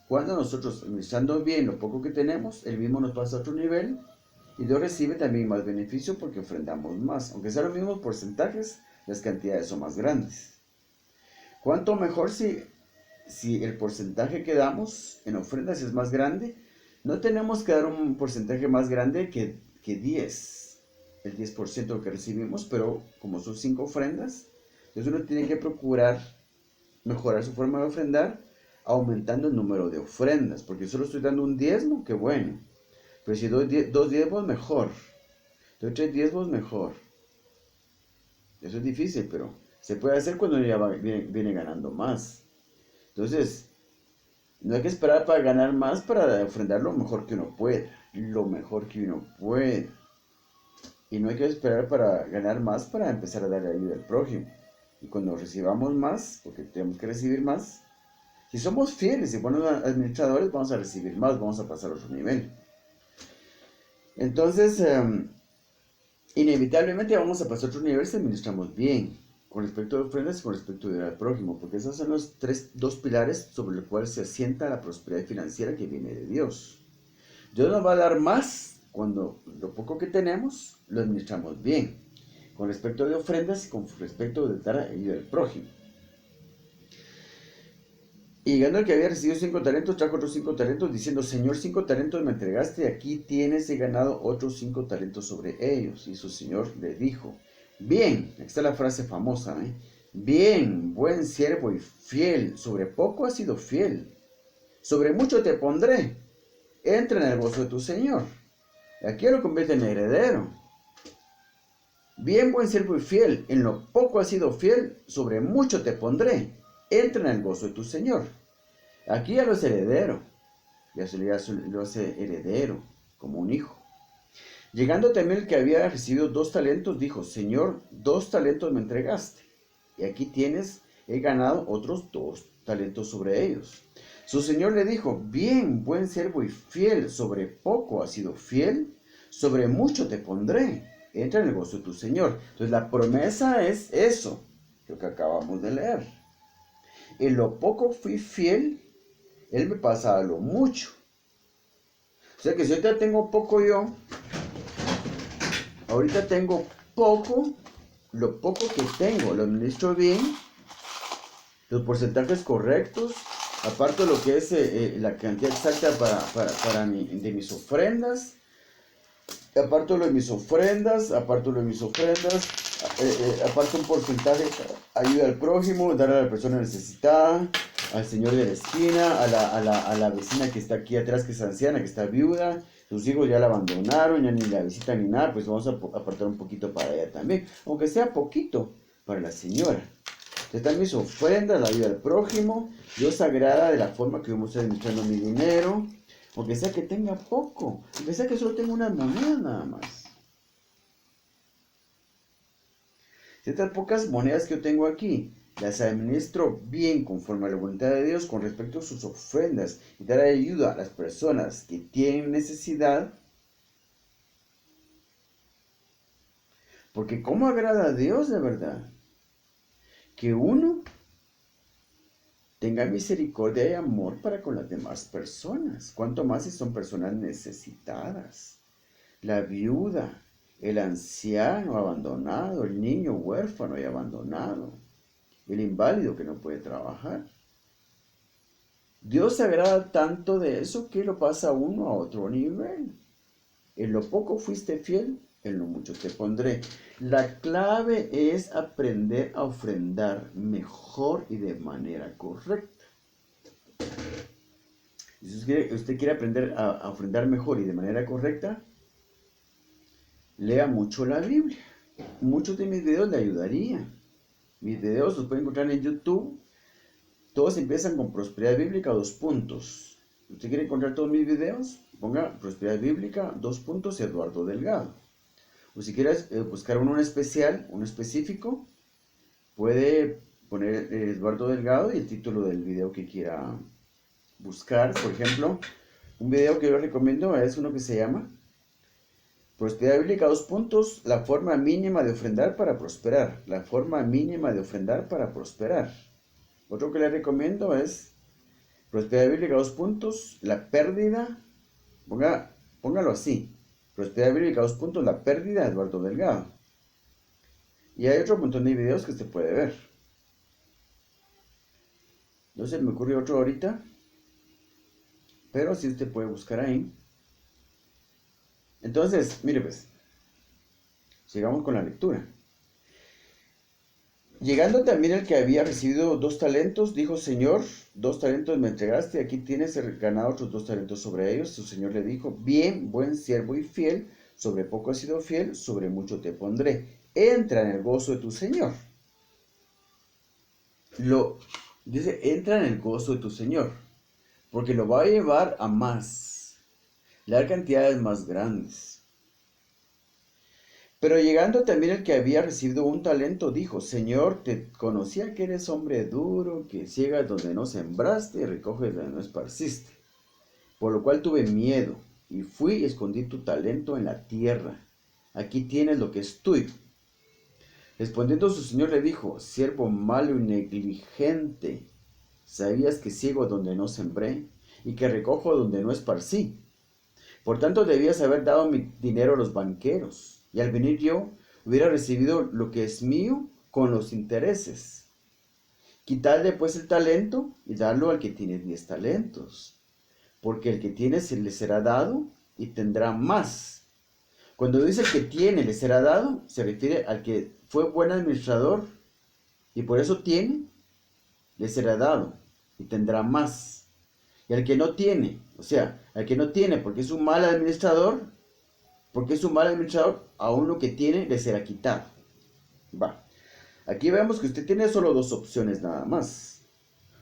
cuando nosotros, administrando bien lo poco que tenemos, Él mismo nos pasa a otro nivel y Dios recibe también más beneficio porque ofrendamos más. Aunque sean los mismos porcentajes, las cantidades son más grandes. ¿Cuánto mejor si el porcentaje que damos en ofrendas es más grande? No tenemos que dar un porcentaje más grande que 10, el 10% de lo que recibimos, pero como son 5 ofrendas, entonces uno tiene que procurar mejorar su forma de ofrendar, aumentando el número de ofrendas, porque solo estoy dando un diezmo, qué bueno, pero si doy 2 diezmos, mejor, doy 3 diezmos, mejor. Eso es difícil, pero se puede hacer cuando ya viene ganando más. Entonces, No hay que esperar para ganar más para ofrendar lo mejor que uno puede. Lo mejor que uno puede. Y no hay que esperar para ganar más para empezar a darle ayuda al prójimo. Y cuando recibamos más, porque tenemos que recibir más, si somos fieles y buenos administradores, vamos a recibir más, vamos a pasar a otro nivel. Entonces, inevitablemente vamos a pasar a otro nivel si administramos bien, con respecto a ofrendas y con respecto a ayudar al prójimo, porque esos son los dos pilares sobre los cuales se asienta la prosperidad financiera que viene de Dios. Dios nos va a dar más cuando lo poco que tenemos lo administramos bien, con respecto de ofrendas y con respecto de dar ayuda al prójimo. Y llegando el que había recibido 5 talentos, trajo otros 5 talentos, diciendo, Señor, 5 talentos me entregaste, y aquí tienes, he ganado otros 5 talentos sobre ellos. Y su señor le dijo, bien, esta es la frase famosa, bien, buen siervo y fiel, sobre poco has sido fiel, sobre mucho te pondré, entra en el gozo de tu señor. Y aquí lo convierte en heredero. Bien, buen siervo y fiel, en lo poco has sido fiel, sobre mucho te pondré, entra en el gozo de tu señor. Aquí ya lo es heredero, ya lo hace heredero, como un hijo. Llegando también el que había recibido 2 talentos, dijo, Señor, 2 talentos me entregaste, y aquí tienes, he ganado otros 2 talentos sobre ellos. Su señor le dijo, bien, buen siervo y fiel, sobre poco has sido fiel, sobre mucho te pondré, entra en el gozo de tu señor. Entonces la promesa es eso, lo que acabamos de leer. En lo poco fui fiel, él me pasa a lo mucho. O sea que si ahorita tengo poco yo, ahorita tengo poco, lo poco que tengo lo administro bien, los porcentajes correctos, aparto lo que es la cantidad exacta de mis ofrendas, aparto lo de mis ofrendas, aparto un porcentaje para ayuda al prójimo, dar a la persona necesitada, al señor de la esquina, a la vecina que está aquí atrás, que es anciana, que está viuda, sus hijos ya la abandonaron, ya ni la visitan ni nada, pues vamos a apartar un poquito para ella también, aunque sea poquito para la señora. Están mis ofrendas, la ayuda al prójimo, Dios agrada de la forma que vamos a administrando mi dinero, aunque sea que tenga poco, aunque sea que solo tenga una moneda nada más. Si estas pocas monedas que yo tengo aquí las administro bien conforme a la voluntad de Dios con respecto a sus ofrendas y dar ayuda a las personas que tienen necesidad, porque ¿cómo agrada a Dios de verdad? Que uno tenga misericordia y amor para con las demás personas. Cuanto más si son personas necesitadas. La viuda, el anciano abandonado, el niño huérfano y abandonado, el inválido que no puede trabajar. Dios se agrada tanto de eso que lo pasa uno a otro nivel. En lo poco fuiste fiel, en lo mucho te pondré. La clave es aprender a ofrendar mejor y de manera correcta. Si usted quiere aprender a ofrendar mejor y de manera correcta, lea mucho la Biblia. Muchos de mis videos le ayudarían. Mis videos los pueden encontrar en YouTube. Todos empiezan con Prosperidad Bíblica, 2 puntos. Si usted quiere encontrar todos mis videos, ponga Prosperidad Bíblica, 2 puntos, Eduardo Delgado. O si quieres buscar uno en especial, uno específico, puede poner Eduardo Delgado y el título del video que quiera buscar. Por ejemplo, un video que yo recomiendo es uno que se llama Prosperidad Bíblica, 2 puntos, la forma mínima de ofrendar para prosperar. La forma mínima de ofrendar para prosperar. Otro que le recomiendo es Prosperidad Bíblica, 2 puntos, la pérdida, póngalo así, Prosperidad Bíblica, 2 puntos, la pérdida de Eduardo Delgado. Y hay otro montón de videos que se puede ver. No se me ocurrió otro ahorita, pero sí usted puede buscar ahí. Entonces, mire pues, sigamos con la lectura. Llegando también el que había recibido 2 talentos, dijo, Señor, 2 talentos me entregaste, aquí tienes ganado otros 2 talentos sobre ellos. Su señor le dijo, bien, buen siervo y fiel, sobre poco has sido fiel, sobre mucho te pondré. Entra en el gozo de tu señor. Dice, entra en el gozo de tu señor. porque lo va a llevar a más, le da cantidades más grandes. Pero llegando también el que había recibido un talento, dijo, Señor, te conocía que eres hombre duro, que ciegas donde no sembraste y recoges donde no esparciste. Por lo cual tuve miedo, y fui y escondí tu talento en la tierra. Aquí tienes lo que es tuyo. Respondiendo su señor le dijo, siervo malo y negligente, ¿sabías que ciego donde no sembré, y que recojo donde no esparcí? Por tanto debías haber dado mi dinero a los banqueros, y al venir yo hubiera recibido lo que es mío con los intereses. Quitadle pues el talento y darlo al que tiene 10 talentos, porque el que tiene se le será dado y tendrá más. Cuando dice el que tiene le será dado, se refiere al que fue buen administrador y por eso tiene, le será dado y tendrá más. Y al que no tiene, o sea, al que no tiene porque es un mal administrador, aún lo que tiene le será quitado. Va. Aquí vemos que usted tiene solo dos opciones nada más.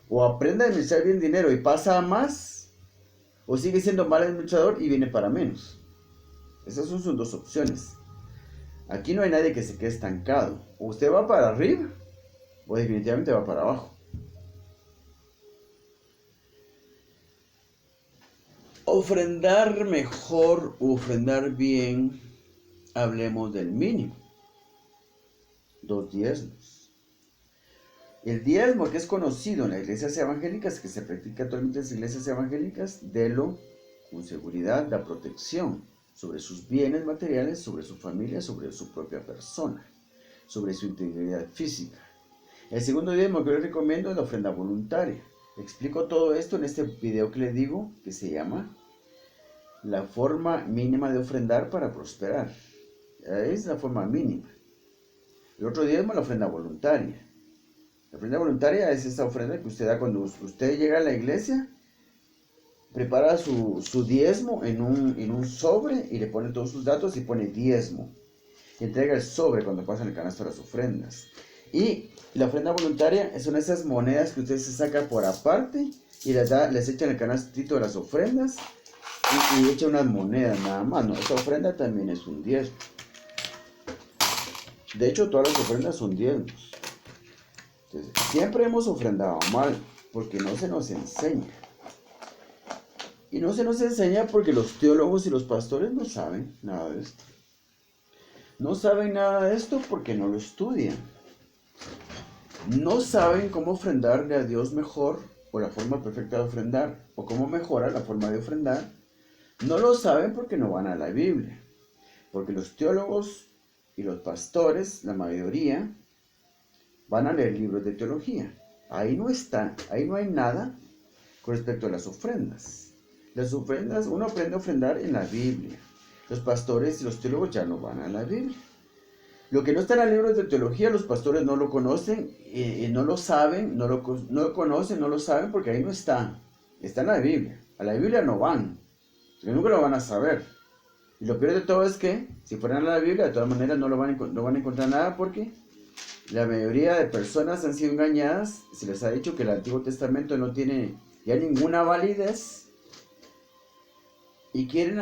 O aprende a administrar bien dinero y pasa a más, o sigue siendo mal administrador y viene para menos. Esas son sus dos opciones. Aquí no hay nadie que se quede estancado. O usted va para arriba, o definitivamente va para abajo. Ofrendar mejor, ofrendar bien, hablemos del mínimo. 2 diezmos. El diezmo que es conocido en las iglesias evangélicas, que se practica actualmente en las iglesias evangélicas, delo con seguridad, da protección sobre sus bienes materiales, sobre su familia, sobre su propia persona, sobre su integridad física. El segundo diezmo que les recomiendo es la ofrenda voluntaria. Explico todo esto en este video que les digo, que se llama La forma mínima de ofrendar para prosperar. Es la forma mínima. El otro diezmo es la ofrenda voluntaria. La ofrenda voluntaria es esa ofrenda que usted da cuando usted llega a la iglesia, prepara su diezmo en un sobre y le pone todos sus datos y pone diezmo. Y entrega el sobre cuando pasan el canasto de las ofrendas. Y la ofrenda voluntaria son esas monedas que usted se saca por aparte y les echa en el canastito de las ofrendas y echa unas monedas nada más. No, esa ofrenda también es un diezmo. De hecho, todas las ofrendas son diezmos. Entonces, siempre hemos ofrendado mal porque no se nos enseña. Y no se nos enseña porque los teólogos y los pastores no saben nada de esto. No saben nada de esto porque no lo estudian. No saben cómo ofrendarle a Dios mejor o la forma perfecta de ofrendar o cómo mejorar la forma de ofrendar. No lo saben porque no van a la Biblia. Porque los teólogos y los pastores, la mayoría, van a leer libros de teología. Ahí no está, ahí no hay nada con respecto a las ofrendas. Las ofrendas, uno aprende a ofrendar en la Biblia. Los pastores y los teólogos ya no van a la Biblia. Lo que no está en los libros de teología, los pastores no lo conocen, no lo saben, no lo conocen, no lo saben porque ahí no está. Está en la Biblia. A la Biblia no van, porque nunca lo van a saber. Y lo peor de todo es que, si fueran a la Biblia, de todas maneras no van a encontrar nada porque la mayoría de personas han sido engañadas. Se les ha dicho que el Antiguo Testamento no tiene ya ninguna validez. Y quieren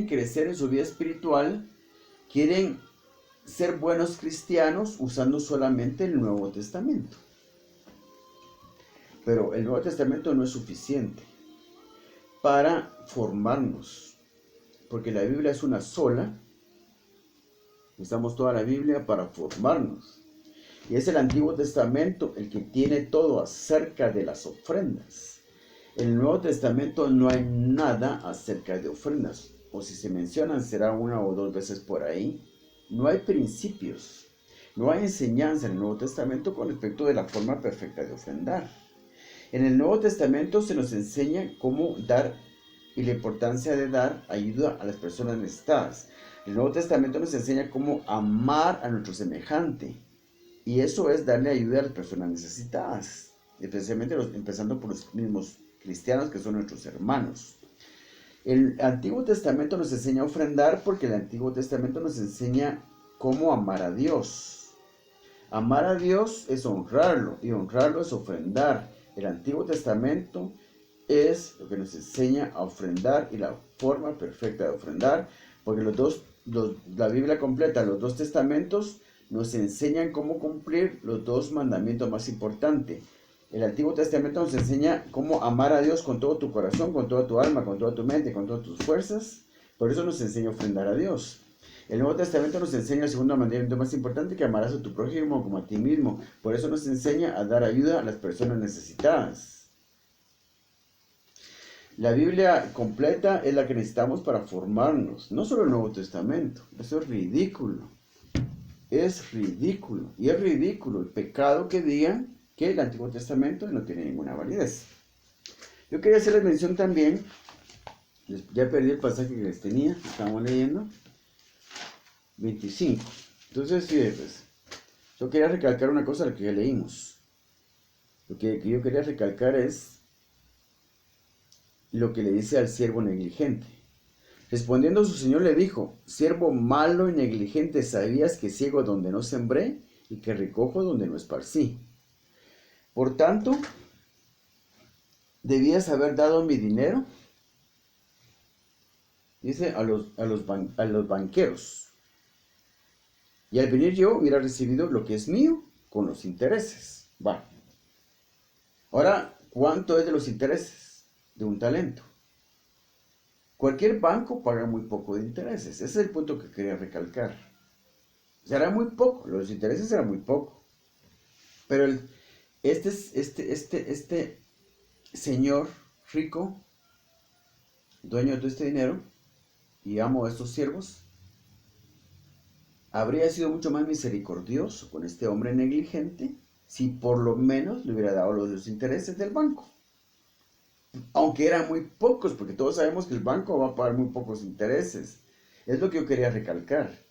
crecer en su vida espiritual, quieren ser buenos cristianos usando solamente el Nuevo Testamento. Pero el Nuevo Testamento no es suficiente para formarnos, porque la Biblia es una sola. Necesitamos toda la Biblia para formarnos. Y es el Antiguo Testamento el que tiene todo acerca de las ofrendas. En el Nuevo Testamento no hay nada acerca de ofrendas, o si se mencionan será 1 o 2 veces por ahí. No hay principios, no hay enseñanza en el Nuevo Testamento con respecto de la forma perfecta de ofrendar. En el Nuevo Testamento se nos enseña cómo dar y la importancia de dar ayuda a las personas necesitadas. El Nuevo Testamento nos enseña cómo amar a nuestro semejante, y eso es darle ayuda a las personas necesitadas, especialmente empezando por los mismos cristianos que son nuestros hermanos. El Antiguo Testamento nos enseña a ofrendar porque el Antiguo Testamento nos enseña cómo amar a Dios. Amar a Dios es honrarlo y honrarlo es ofrendar. El Antiguo Testamento es lo que nos enseña a ofrendar y la forma perfecta de ofrendar, porque la Biblia completa, los dos testamentos, nos enseñan cómo cumplir los dos mandamientos más importantes. El Antiguo Testamento nos enseña cómo amar a Dios con todo tu corazón, con toda tu alma, con toda tu mente, con todas tus fuerzas. Por eso nos enseña a ofrendar a Dios. El Nuevo Testamento nos enseña el segundo mandamiento más importante, que amarás a tu prójimo como a ti mismo. Por eso nos enseña a dar ayuda a las personas necesitadas. La Biblia completa es la que necesitamos para formarnos, no solo el Nuevo Testamento. Eso es ridículo. Es ridículo. Y es ridículo el pecado que digan que el Antiguo Testamento no tiene ninguna validez. Yo quería hacerles mención también, ya perdí el pasaje que les tenía, estábamos leyendo, 25. Entonces, fíjense, pues, yo quería recalcar una cosa de lo que ya leímos. Lo que yo quería recalcar es lo que le dice al siervo negligente. Respondiendo su señor le dijo: siervo malo y negligente, ¿sabías que ciego donde no sembré y que recojo donde no esparcí? Por tanto, debías haber dado mi dinero, dice, a los banqueros. Y al venir yo hubiera recibido lo que es mío con los intereses. Bueno, ahora, ¿cuánto es de los intereses de un talento? Cualquier banco paga muy poco de intereses. Ese es el punto que quería recalcar. Será muy poco, los intereses serán muy poco. Pero este señor rico, dueño de todo este dinero y amo a estos siervos, habría sido mucho más misericordioso con este hombre negligente si por lo menos le hubiera dado los intereses del banco. Aunque eran muy pocos, porque todos sabemos que el banco va a pagar muy pocos intereses. Es lo que yo quería recalcar.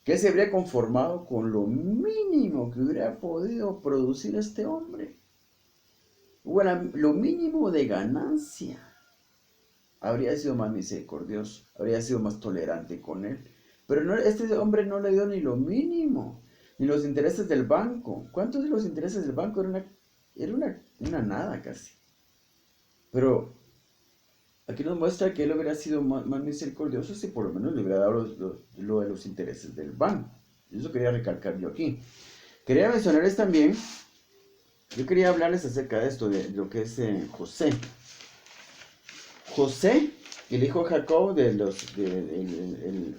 Que él se habría conformado con lo mínimo que hubiera podido producir este hombre. Bueno, lo mínimo de ganancia. Habría sido más misericordioso, habría sido más tolerante con él. Pero no, este hombre no le dio ni lo mínimo, ni los intereses del banco. ¿Cuántos de los intereses del banco? Era una nada casi. Pero aquí nos muestra que él hubiera sido más misericordioso si por lo menos le hubiera dado lo de los intereses del banco. Eso quería recalcar yo aquí. Quería mencionarles también, yo quería hablarles acerca de esto, de lo que es José. José, el hijo de Jacob,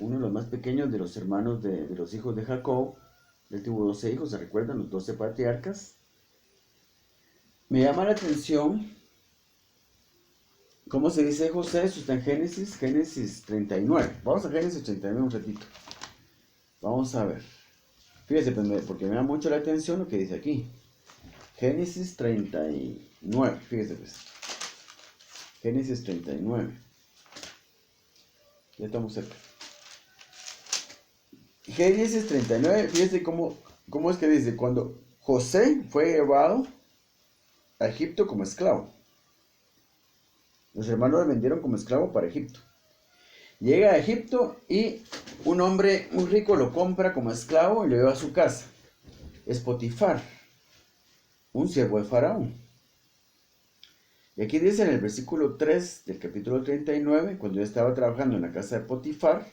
uno de los más pequeños de los hermanos de los hijos de Jacob. Él tuvo 12 hijos, ¿se recuerdan? Los 12 patriarcas. Me llama la atención cómo se dice José. Eso está en Génesis 39. Vamos a Génesis 39 un ratito. Vamos a ver. Fíjese, porque me da mucho la atención lo que dice aquí. Génesis 39, fíjese pues. Génesis 39. Ya estamos cerca. Génesis 39, fíjese cómo es que dice, cuando José fue llevado a Egipto como esclavo. Los hermanos lo vendieron como esclavo para Egipto. Llega a Egipto y un hombre muy rico lo compra como esclavo y lo lleva a su casa. Es Potifar, un siervo de Faraón. Y aquí dice en el versículo 3 del capítulo 39, cuando yo estaba trabajando en la casa de Potifar,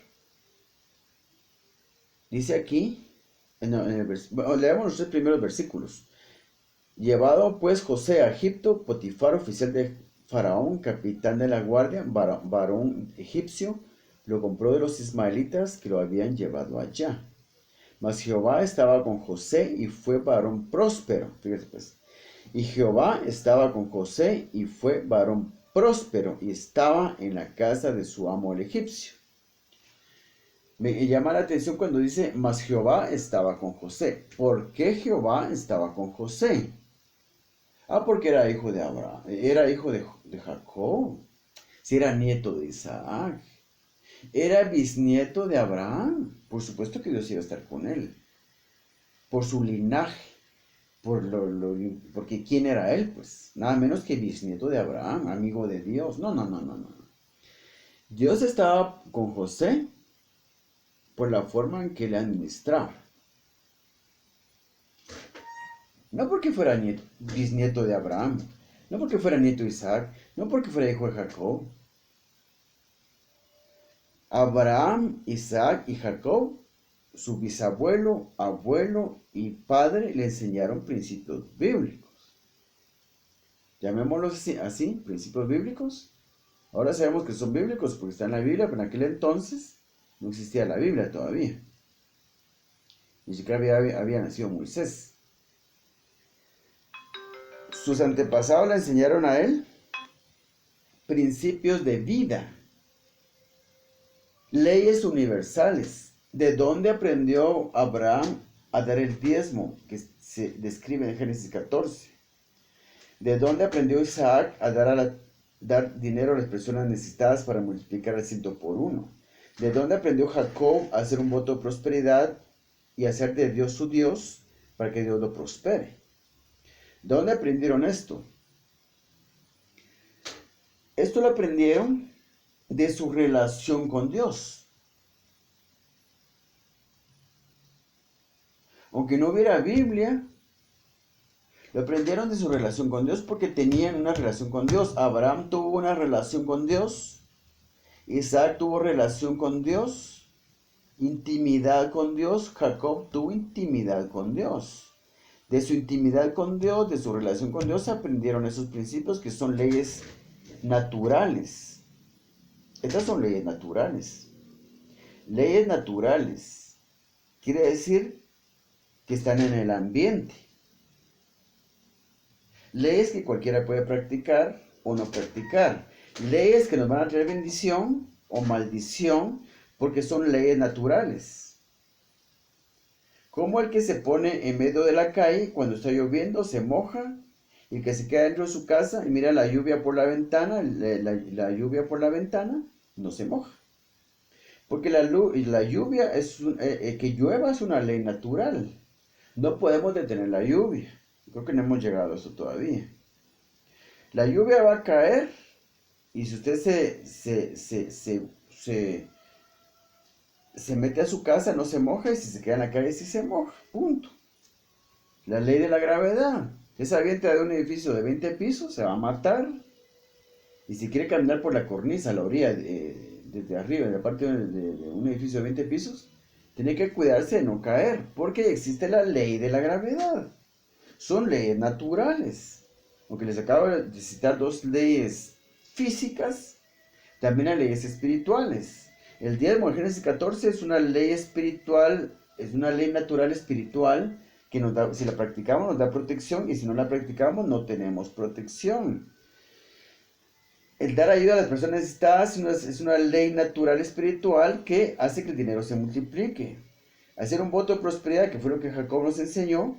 dice aquí, leamos los 3 primeros versículos. Llevado pues José a Egipto, Potifar, oficial de Faraón, capitán de la guardia, varón egipcio, lo compró de los ismaelitas que lo habían llevado allá. Mas Jehová estaba con José y fue varón próspero. Fíjate pues. Y Jehová estaba con José y fue varón próspero y estaba en la casa de su amo el egipcio. Me llama la atención cuando dice, mas Jehová estaba con José. ¿Por qué Jehová estaba con José? Porque era hijo de Abraham, era hijo de Jacob. Si era nieto de Isaac, era bisnieto de Abraham. Por supuesto que Dios iba a estar con él. Por su linaje. Porque ¿quién era él? Pues nada menos que bisnieto de Abraham, amigo de Dios. No. Dios estaba con José por la forma en que le administraba. No porque fuera bisnieto de Abraham, no porque fuera nieto de Isaac, no porque fuera hijo de Jacob. Abraham, Isaac y Jacob, su bisabuelo, abuelo y padre, le enseñaron principios bíblicos. Llamémoslos así, principios bíblicos. Ahora sabemos que son bíblicos porque están en la Biblia, pero en aquel entonces no existía la Biblia todavía. Ni siquiera había nacido Moisés. Sus antepasados le enseñaron a él principios de vida, leyes universales. ¿De dónde aprendió Abraham a dar el diezmo que se describe en Génesis 14? ¿De dónde aprendió Isaac a dar dinero a las personas necesitadas para multiplicar al 100 por 1? ¿De dónde aprendió Jacob a hacer un voto de prosperidad y hacer de Dios su Dios para que Dios lo prospere? ¿De dónde aprendieron esto? Esto lo aprendieron de su relación con Dios. Aunque no hubiera Biblia, lo aprendieron de su relación con Dios porque tenían una relación con Dios. Abraham tuvo una relación con Dios. Isaac tuvo relación con Dios. Intimidad con Dios. Jacob tuvo intimidad con Dios. De su intimidad con Dios, de su relación con Dios, aprendieron esos principios que son leyes naturales. Estas son leyes naturales. Leyes naturales quiere decir que están en el ambiente. Leyes que cualquiera puede practicar o no practicar. Leyes que nos van a traer bendición o maldición porque son leyes naturales. Como el que se pone en medio de la calle cuando está lloviendo, se moja, y el que se queda dentro de su casa y mira la lluvia por la ventana, la lluvia por la ventana, no se moja. Porque la lluvia, que llueva es una ley natural. No podemos detener la lluvia. Creo que no hemos llegado a eso todavía. La lluvia va a caer y si usted se mete a su casa no se moja y si se queda en la calle sí se moja. Punto. La ley de la gravedad. Esa avienta de un edificio de 20 pisos se va a matar. Y si quiere caminar por la cornisa, a la orilla, desde arriba, en la parte de un edificio de 20 pisos, tiene que cuidarse de no caer, porque existe la ley de la gravedad. Son leyes naturales. Aunque les acabo de citar dos leyes físicas, también hay leyes espirituales. El diezmo en Génesis 14 es una ley espiritual, es una ley natural espiritual que nos da, si la practicamos nos da protección y si no la practicamos no tenemos protección. El dar ayuda a las personas necesitadas es una ley natural espiritual que hace que el dinero se multiplique. Hacer un voto de prosperidad, que fue lo que Jacob nos enseñó,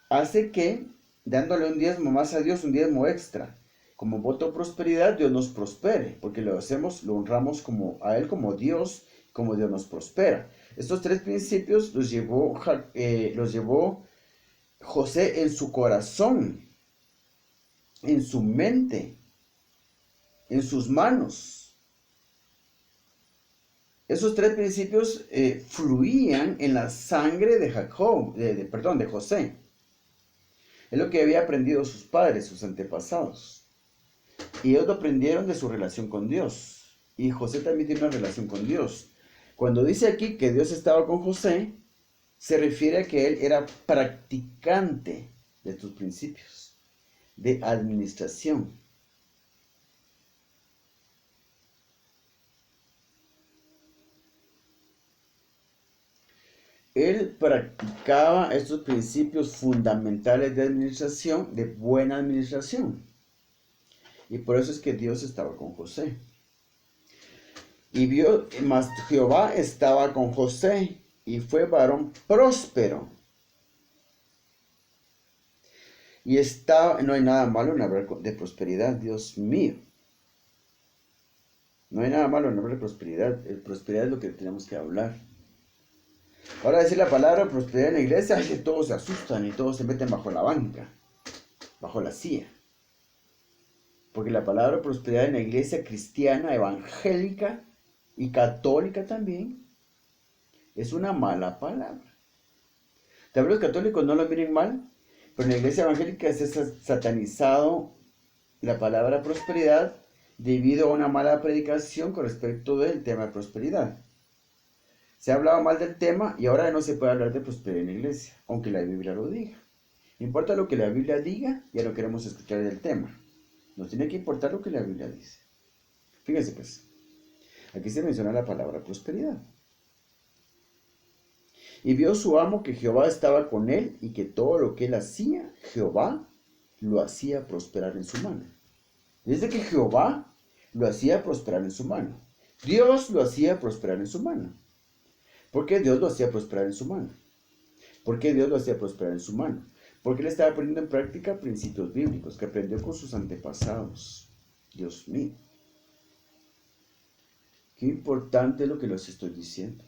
hace que, dándole un diezmo más a Dios, un diezmo extra, como voto de prosperidad, Dios nos prospere, porque lo hacemos, lo honramos a Él como Dios nos prospera. Estos tres principios los llevó José en su corazón, en su mente, en sus manos. Esos tres principios fluían en la sangre de de José. Es lo que había aprendido sus padres, sus antepasados. Y ellos lo aprendieron de su relación con Dios. Y José también tiene una relación con Dios. Cuando dice aquí que Dios estaba con José, se refiere a que él era practicante de estos principios de administración. Él practicaba estos principios fundamentales de administración, de buena administración. Y por eso es que Dios estaba con José. Y mas Jehová estaba con José y fue varón próspero. Y no hay nada malo en hablar de prosperidad, Dios mío. No hay nada malo en hablar de prosperidad. Prosperidad es lo que tenemos que hablar. Ahora decir la palabra prosperidad en la iglesia, que todos se asustan y todos se meten bajo la banca, bajo la silla. Porque la palabra prosperidad en la iglesia cristiana, evangélica y católica también, es una mala palabra. Tal vez los católicos no lo miren mal, pero en la iglesia evangélica se ha satanizado la palabra prosperidad debido a una mala predicación con respecto del tema de prosperidad. Se ha hablado mal del tema y ahora no se puede hablar de prosperidad en la iglesia, aunque la Biblia lo diga. No importa lo que la Biblia diga, ya no queremos escuchar del tema. Nos tiene que importar lo que la Biblia dice. Fíjense pues, aquí se menciona la palabra prosperidad. Y vio su amo que Jehová estaba con él y que todo lo que él hacía, Jehová lo hacía prosperar en su mano. Desde que Jehová lo hacía prosperar en su mano. Dios lo hacía prosperar en su mano. ¿Por qué Dios lo hacía prosperar en su mano? ¿Por qué Dios lo hacía prosperar en su mano? Porque él estaba poniendo en práctica principios bíblicos que aprendió con sus antepasados. Dios mío. Qué importante es lo que les estoy diciendo.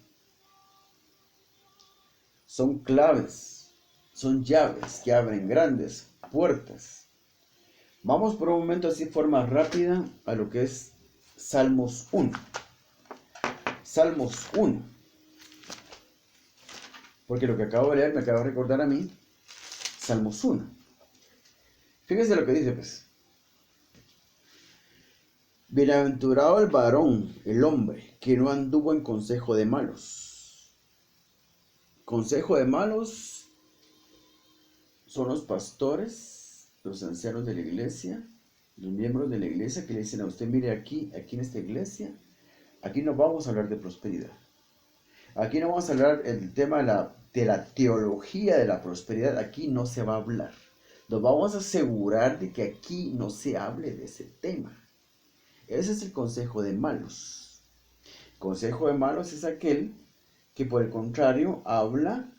Son claves, son llaves que abren grandes puertas. Vamos por un momento así de forma rápida a lo que es Salmos 1. Salmos 1. Porque lo que acabo de leer me acaba de recordar a mí Salmos 1. Fíjense lo que dice pues. Bienaventurado el varón, el hombre, que no anduvo en consejo de malos. Consejo de malos son los pastores, los ancianos de la iglesia, los miembros de la iglesia que le dicen a usted, mire aquí en esta iglesia, aquí no vamos a hablar de prosperidad. Aquí no vamos a hablar del tema de la teología de la prosperidad, aquí no se va a hablar. Nos vamos a asegurar de que aquí no se hable de ese tema. Ese es el consejo de malos. El consejo de malos es aquel que por el contrario habla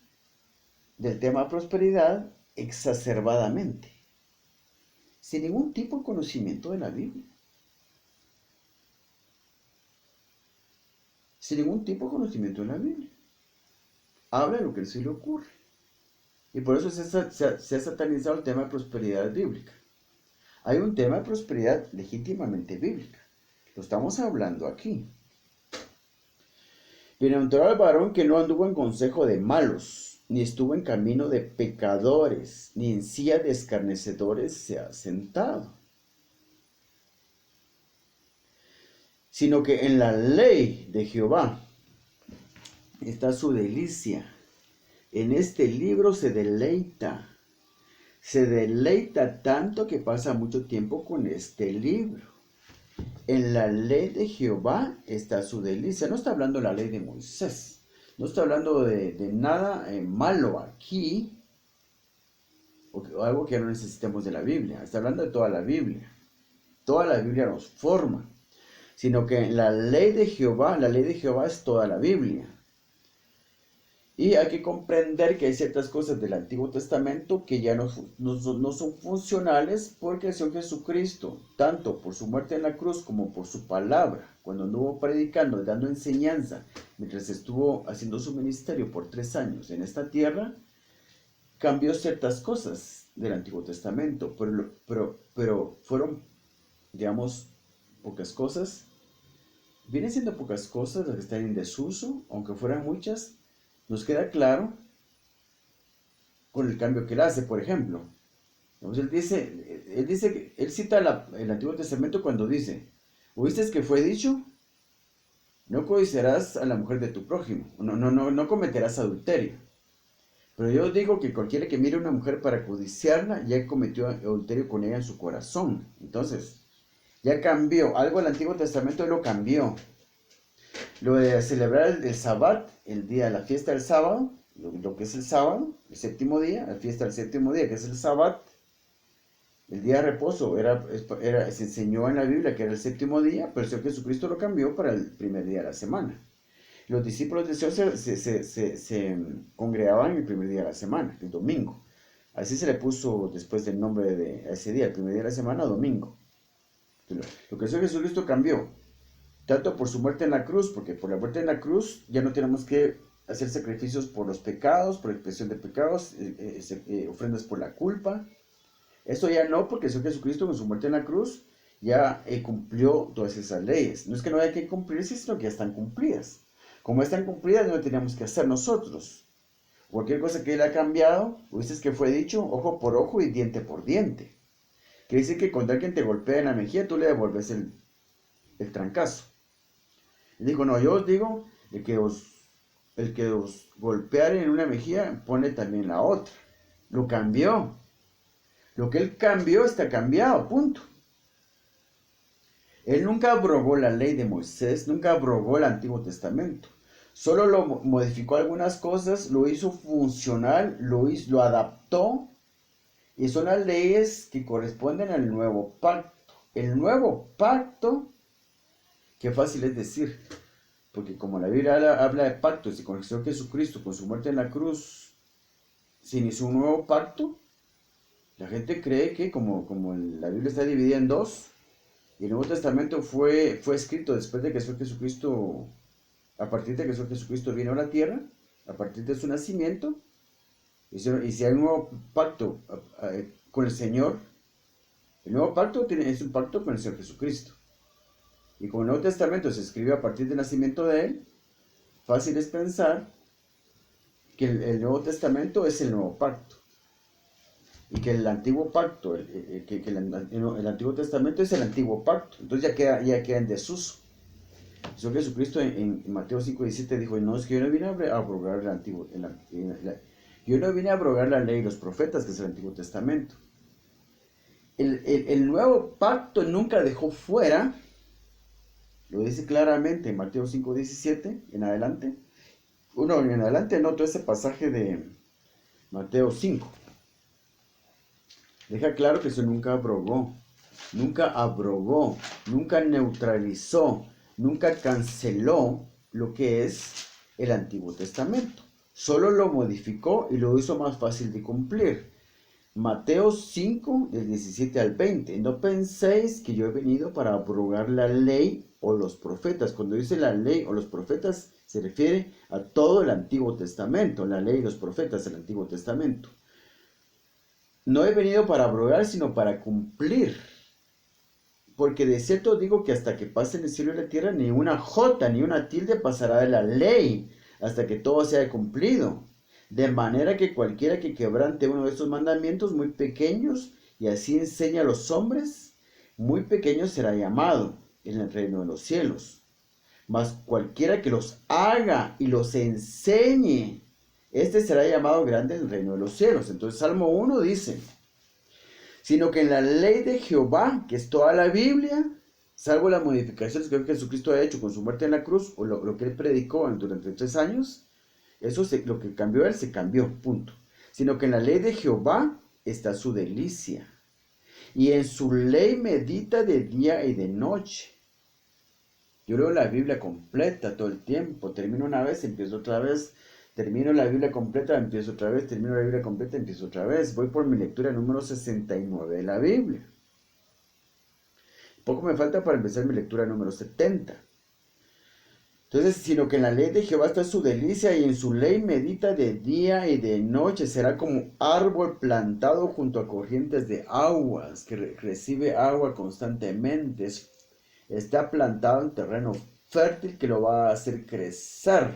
del tema prosperidad exacerbadamente, sin ningún tipo de conocimiento de la Biblia. Sin ningún tipo de conocimiento de la Biblia. Habla de lo que se le ocurre. Y por eso se ha satanizado el tema de prosperidad bíblica. Hay un tema de prosperidad legítimamente bíblica. Lo estamos hablando aquí. Bienaventurado el varón que no anduvo en consejo de malos, ni estuvo en camino de pecadores, ni en silla de escarnecedores se ha sentado. Sino que en la ley de Jehová está su delicia. En este libro se deleita tanto que pasa mucho tiempo con este libro. En la ley de Jehová está su delicia. No está hablando de la ley de Moisés. No está hablando de nada malo aquí, o algo que no necesitemos de la Biblia. Está hablando de toda la Biblia. Toda la Biblia nos forma. Sino que la ley de Jehová es toda la Biblia. Y hay que comprender que hay ciertas cosas del Antiguo Testamento que ya no son funcionales porque el Señor Jesucristo, tanto por su muerte en la cruz como por su palabra, cuando anduvo predicando, dando enseñanza, mientras estuvo haciendo su ministerio por 3 años en esta tierra, cambió ciertas cosas del Antiguo Testamento, pero fueron, digamos, pocas cosas. Vienen siendo pocas cosas las que están en desuso, aunque fueran muchas. Nos queda claro con el cambio que él hace, por ejemplo. Él cita el Antiguo Testamento cuando dice, ¿oíste que fue dicho? No codiciarás a la mujer de tu prójimo, no cometerás adulterio. Pero yo digo que cualquiera que mire a una mujer para codiciarla, ya cometió adulterio con ella en su corazón. Entonces, ya cambió, algo el Antiguo Testamento lo cambió. Lo de celebrar el Sabbat, el día de la fiesta del sábado, lo que es el sábado, el séptimo día, la fiesta del séptimo día, que es el Sabbat, el día de reposo, se enseñó en la Biblia que era el séptimo día, pero el Señor Jesucristo lo cambió para el primer día de la semana. Los discípulos del Señor se congregaban el primer día de la semana, el domingo. Así se le puso después del nombre de ese día, el primer día de la semana, domingo. Lo que el Señor Jesucristo cambió, tanto por su muerte en la cruz, porque por la muerte en la cruz ya no tenemos que hacer sacrificios por los pecados, por expiación de pecados, ofrendas por la culpa. Eso ya no, porque el Señor Jesucristo con su muerte en la cruz ya cumplió todas esas leyes. No es que no haya que cumplirse, sino que ya están cumplidas. Como están cumplidas, no lo teníamos que hacer nosotros. cualquier cosa que él ha cambiado, ¿viste que fue dicho? Ojo por ojo y diente por diente. Que dice que cuando alguien te golpea en la mejilla, tú le devuelves el trancazo. Él dijo, no, yo os digo, el que os golpeare en una mejilla, pone también la otra. Lo cambió. Lo que él cambió está cambiado, punto. Él nunca abrogó la ley de Moisés, nunca abrogó el Antiguo Testamento. Solo lo modificó algunas cosas, lo hizo funcional, lo adaptó. Y son las leyes que corresponden al nuevo pacto. El nuevo pacto, qué fácil es decir, porque como la Biblia habla de pactos y con el Señor Jesucristo, con su muerte en la cruz, se inició un nuevo pacto. La gente cree que como la Biblia está dividida en dos, y el Nuevo Testamento fue escrito después de que el Señor Jesucristo, a partir de que el Señor Jesucristo vino a la tierra, a partir de su nacimiento, y si hay un nuevo pacto con el Señor, el nuevo pacto es un pacto con el Señor Jesucristo. Y como el Nuevo Testamento se escribió a partir del nacimiento de Él, fácil es pensar que el Nuevo Testamento es el nuevo pacto. Y que el antiguo pacto, el Antiguo Testamento es el antiguo pacto. Entonces ya queda en desuso. El Señor Jesucristo en Mateo 5:17 dijo, no, es que yo no vine a abrogar el antiguo, yo no vine a abrogar la ley y los profetas, que es el Antiguo Testamento. El nuevo pacto nunca dejó fuera, lo dice claramente en Mateo 5:17 en adelante. En adelante anoto ese pasaje de Mateo 5. Deja claro que eso nunca abrogó, nunca neutralizó, nunca canceló lo que es el Antiguo Testamento. Solo lo modificó y lo hizo más fácil de cumplir. Mateo 5, del 17 al 20. No penséis que yo he venido para abrogar la ley o los profetas. Cuando dice la ley o los profetas, se refiere a todo el Antiguo Testamento. La ley y los profetas del Antiguo Testamento. No he venido para abrogar, sino para cumplir. Porque de cierto digo que hasta que pasen el cielo y la tierra, ni una jota ni una tilde pasará de la ley, hasta que todo sea cumplido. De manera que cualquiera que quebrante uno de estos mandamientos muy pequeños, y así enseña a los hombres, muy pequeño será llamado en el reino de los cielos. Mas cualquiera que los haga y los enseñe, este será llamado grande en el reino de los cielos. Entonces Salmo 1 dice, sino que en la ley de Jehová, que es toda la Biblia, salvo las modificaciones que Jesucristo ha hecho con su muerte en la cruz, o lo que él predicó durante 3 años, lo que cambió él se cambió, punto. Sino que en la ley de Jehová está su delicia, y en su ley medita de día y de noche. Yo leo la Biblia completa todo el tiempo, termino una vez, empiezo otra vez, termino la Biblia completa, empiezo otra vez, termino la Biblia completa, empiezo otra vez. Voy por mi lectura número 69 de la Biblia. Poco me falta para empezar mi lectura número 70. Entonces, sino que en la ley de Jehová está su delicia y en su ley medita de día y de noche. Será como árbol plantado junto a corrientes de aguas, que recibe agua constantemente. Está plantado en terreno fértil que lo va a hacer crecer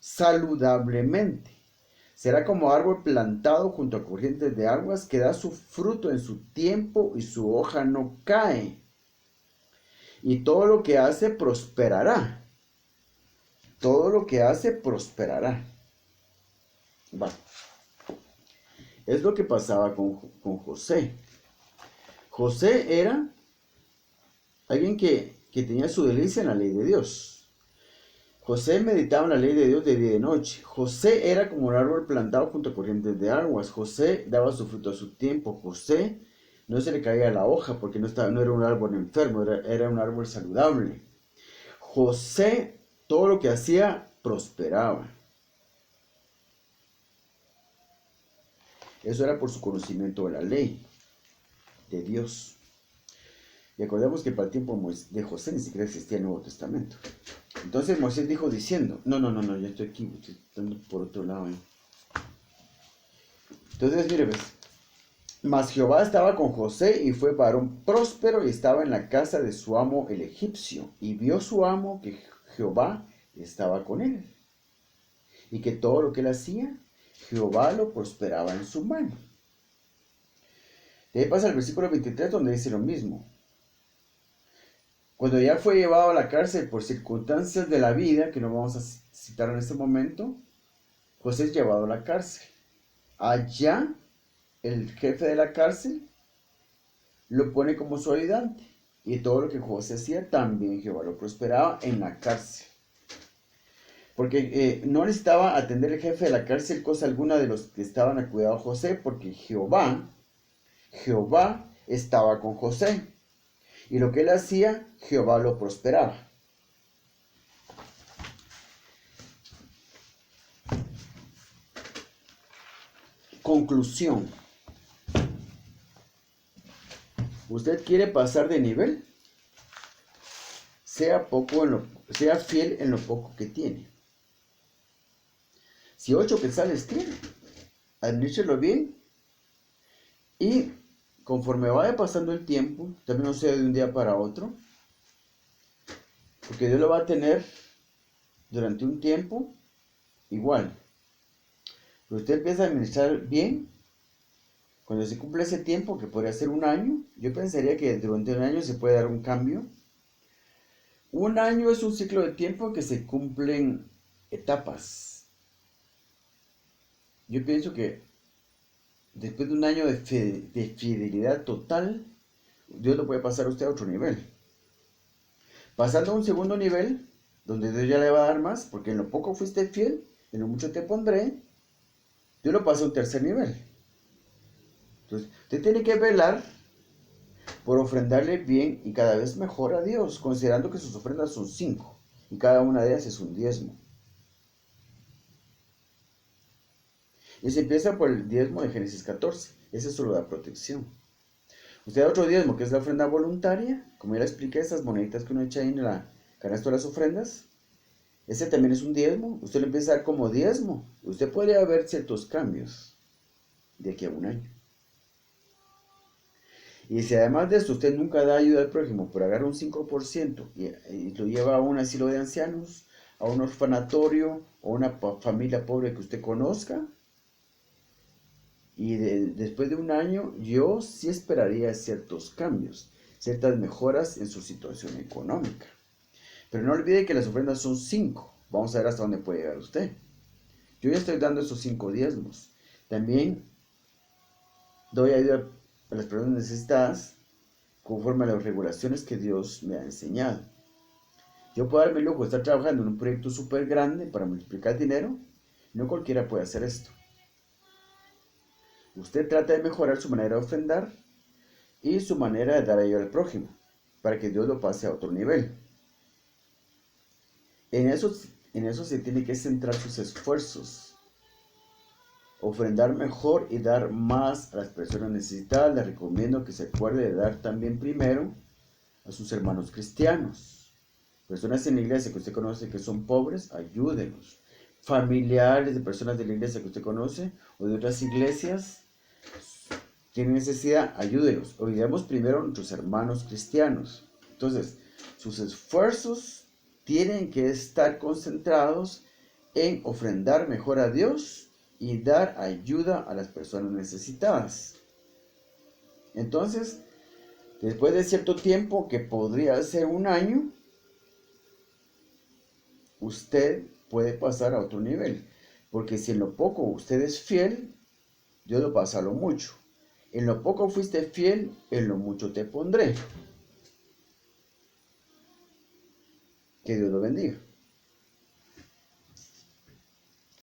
saludablemente. Será como árbol plantado junto a corrientes de aguas que da su fruto en su tiempo y su hoja no cae. Y todo lo que hace prosperará. Todo lo que hace prosperará. Bueno, es lo que pasaba con José. José era alguien que tenía su delicia en la ley de Dios. José meditaba en la ley de Dios de día y de noche. José era como un árbol plantado junto a corrientes de aguas. José daba su fruto a su tiempo. José no se le caía la hoja porque no era un árbol enfermo, era un árbol saludable. José, todo lo que hacía, prosperaba. Eso era por su conocimiento de la ley de Dios. Y acordemos que para el tiempo de José ni siquiera existía el Nuevo Testamento. Entonces Moisés dijo diciendo, no, yo estoy aquí, estoy por otro lado. Entonces, mire, ves, mas Jehová estaba con José y fue varón próspero y estaba en la casa de su amo el egipcio. Y vio su amo que Jehová estaba con él. Y que todo lo que él hacía Jehová lo prosperaba en su mano. De ahí pasa el versículo 23 donde dice lo mismo. Cuando ya fue llevado a la cárcel por circunstancias de la vida, que no vamos a citar en este momento, José es llevado a la cárcel. Allá, el jefe de la cárcel lo pone como su ayudante. Y todo lo que José hacía, también Jehová lo prosperaba en la cárcel. Porque no necesitaba atender el jefe de la cárcel cosa alguna de los que estaban a cuidado de José, porque Jehová estaba con José. Y lo que él hacía, Jehová lo prosperaba. Conclusión. ¿Usted quiere pasar de nivel? Sea fiel en lo poco que tiene. Si 8 quetzales tiene, administrelo bien. Y conforme vaya pasando el tiempo, también no sea de un día para otro, porque Dios lo va a tener durante un tiempo igual. Pero usted empieza a administrar bien. Cuando se cumple ese tiempo, que podría ser un año, yo pensaría que durante un año se puede dar un cambio. Un año es un ciclo de tiempo que se cumplen etapas. Yo pienso que después de un año de fidelidad total, Dios lo puede pasar a usted a otro nivel. Pasando a un segundo nivel, donde Dios ya le va a dar más, porque en lo poco fuiste fiel, en lo mucho te pondré, Dios lo pasa a un tercer nivel. Entonces, usted tiene que velar por ofrendarle bien y cada vez mejor a Dios, considerando que sus ofrendas son 5 y cada una de ellas es un diezmo. Y se empieza por el diezmo de Génesis 14, ese es solo la protección. Usted da otro diezmo, que es la ofrenda voluntaria, como ya le expliqué, esas moneditas que uno echa ahí en la canasta de las ofrendas, ese también es un diezmo, usted lo empieza a dar como diezmo, usted podría ver ciertos cambios de aquí a un año. Y si además de esto usted nunca da ayuda al prójimo, pero agarra un 5% y lo lleva a un asilo de ancianos, a un orfanatorio o una familia pobre que usted conozca, y después de un año yo sí esperaría ciertos cambios, ciertas mejoras en su situación económica. Pero no olvide que las ofrendas son 5. Vamos a ver hasta dónde puede llegar usted. Yo ya estoy dando esos 5 diezmos. También doy ayuda a las personas necesitadas conforme a las regulaciones que Dios me ha enseñado. Yo puedo darme el lujo de estar trabajando en un proyecto súper grande para multiplicar dinero. No cualquiera puede hacer esto. Usted trata de mejorar su manera de ofrendar y su manera de dar ayuda al prójimo, para que Dios lo pase a otro nivel. En eso se tiene que centrar sus esfuerzos. Ofrendar mejor y dar más a las personas necesitadas. Les recomiendo que se acuerde de dar también primero a sus hermanos cristianos. Personas en la iglesia que usted conoce que son pobres, ayúdenlos. Familiares de personas de la iglesia que usted conoce o de otras iglesias tienen necesidad, ayúdenlos. Olvidemos primero a nuestros hermanos cristianos. Entonces, sus esfuerzos tienen que estar concentrados en ofrendar mejor a Dios y dar ayuda a las personas necesitadas. Entonces, después de cierto tiempo, que podría ser un año, usted puede pasar a otro nivel. Porque si en lo poco usted es fiel, Dios lo pasa a lo mucho. En lo poco fuiste fiel, en lo mucho te pondré. Que Dios lo bendiga.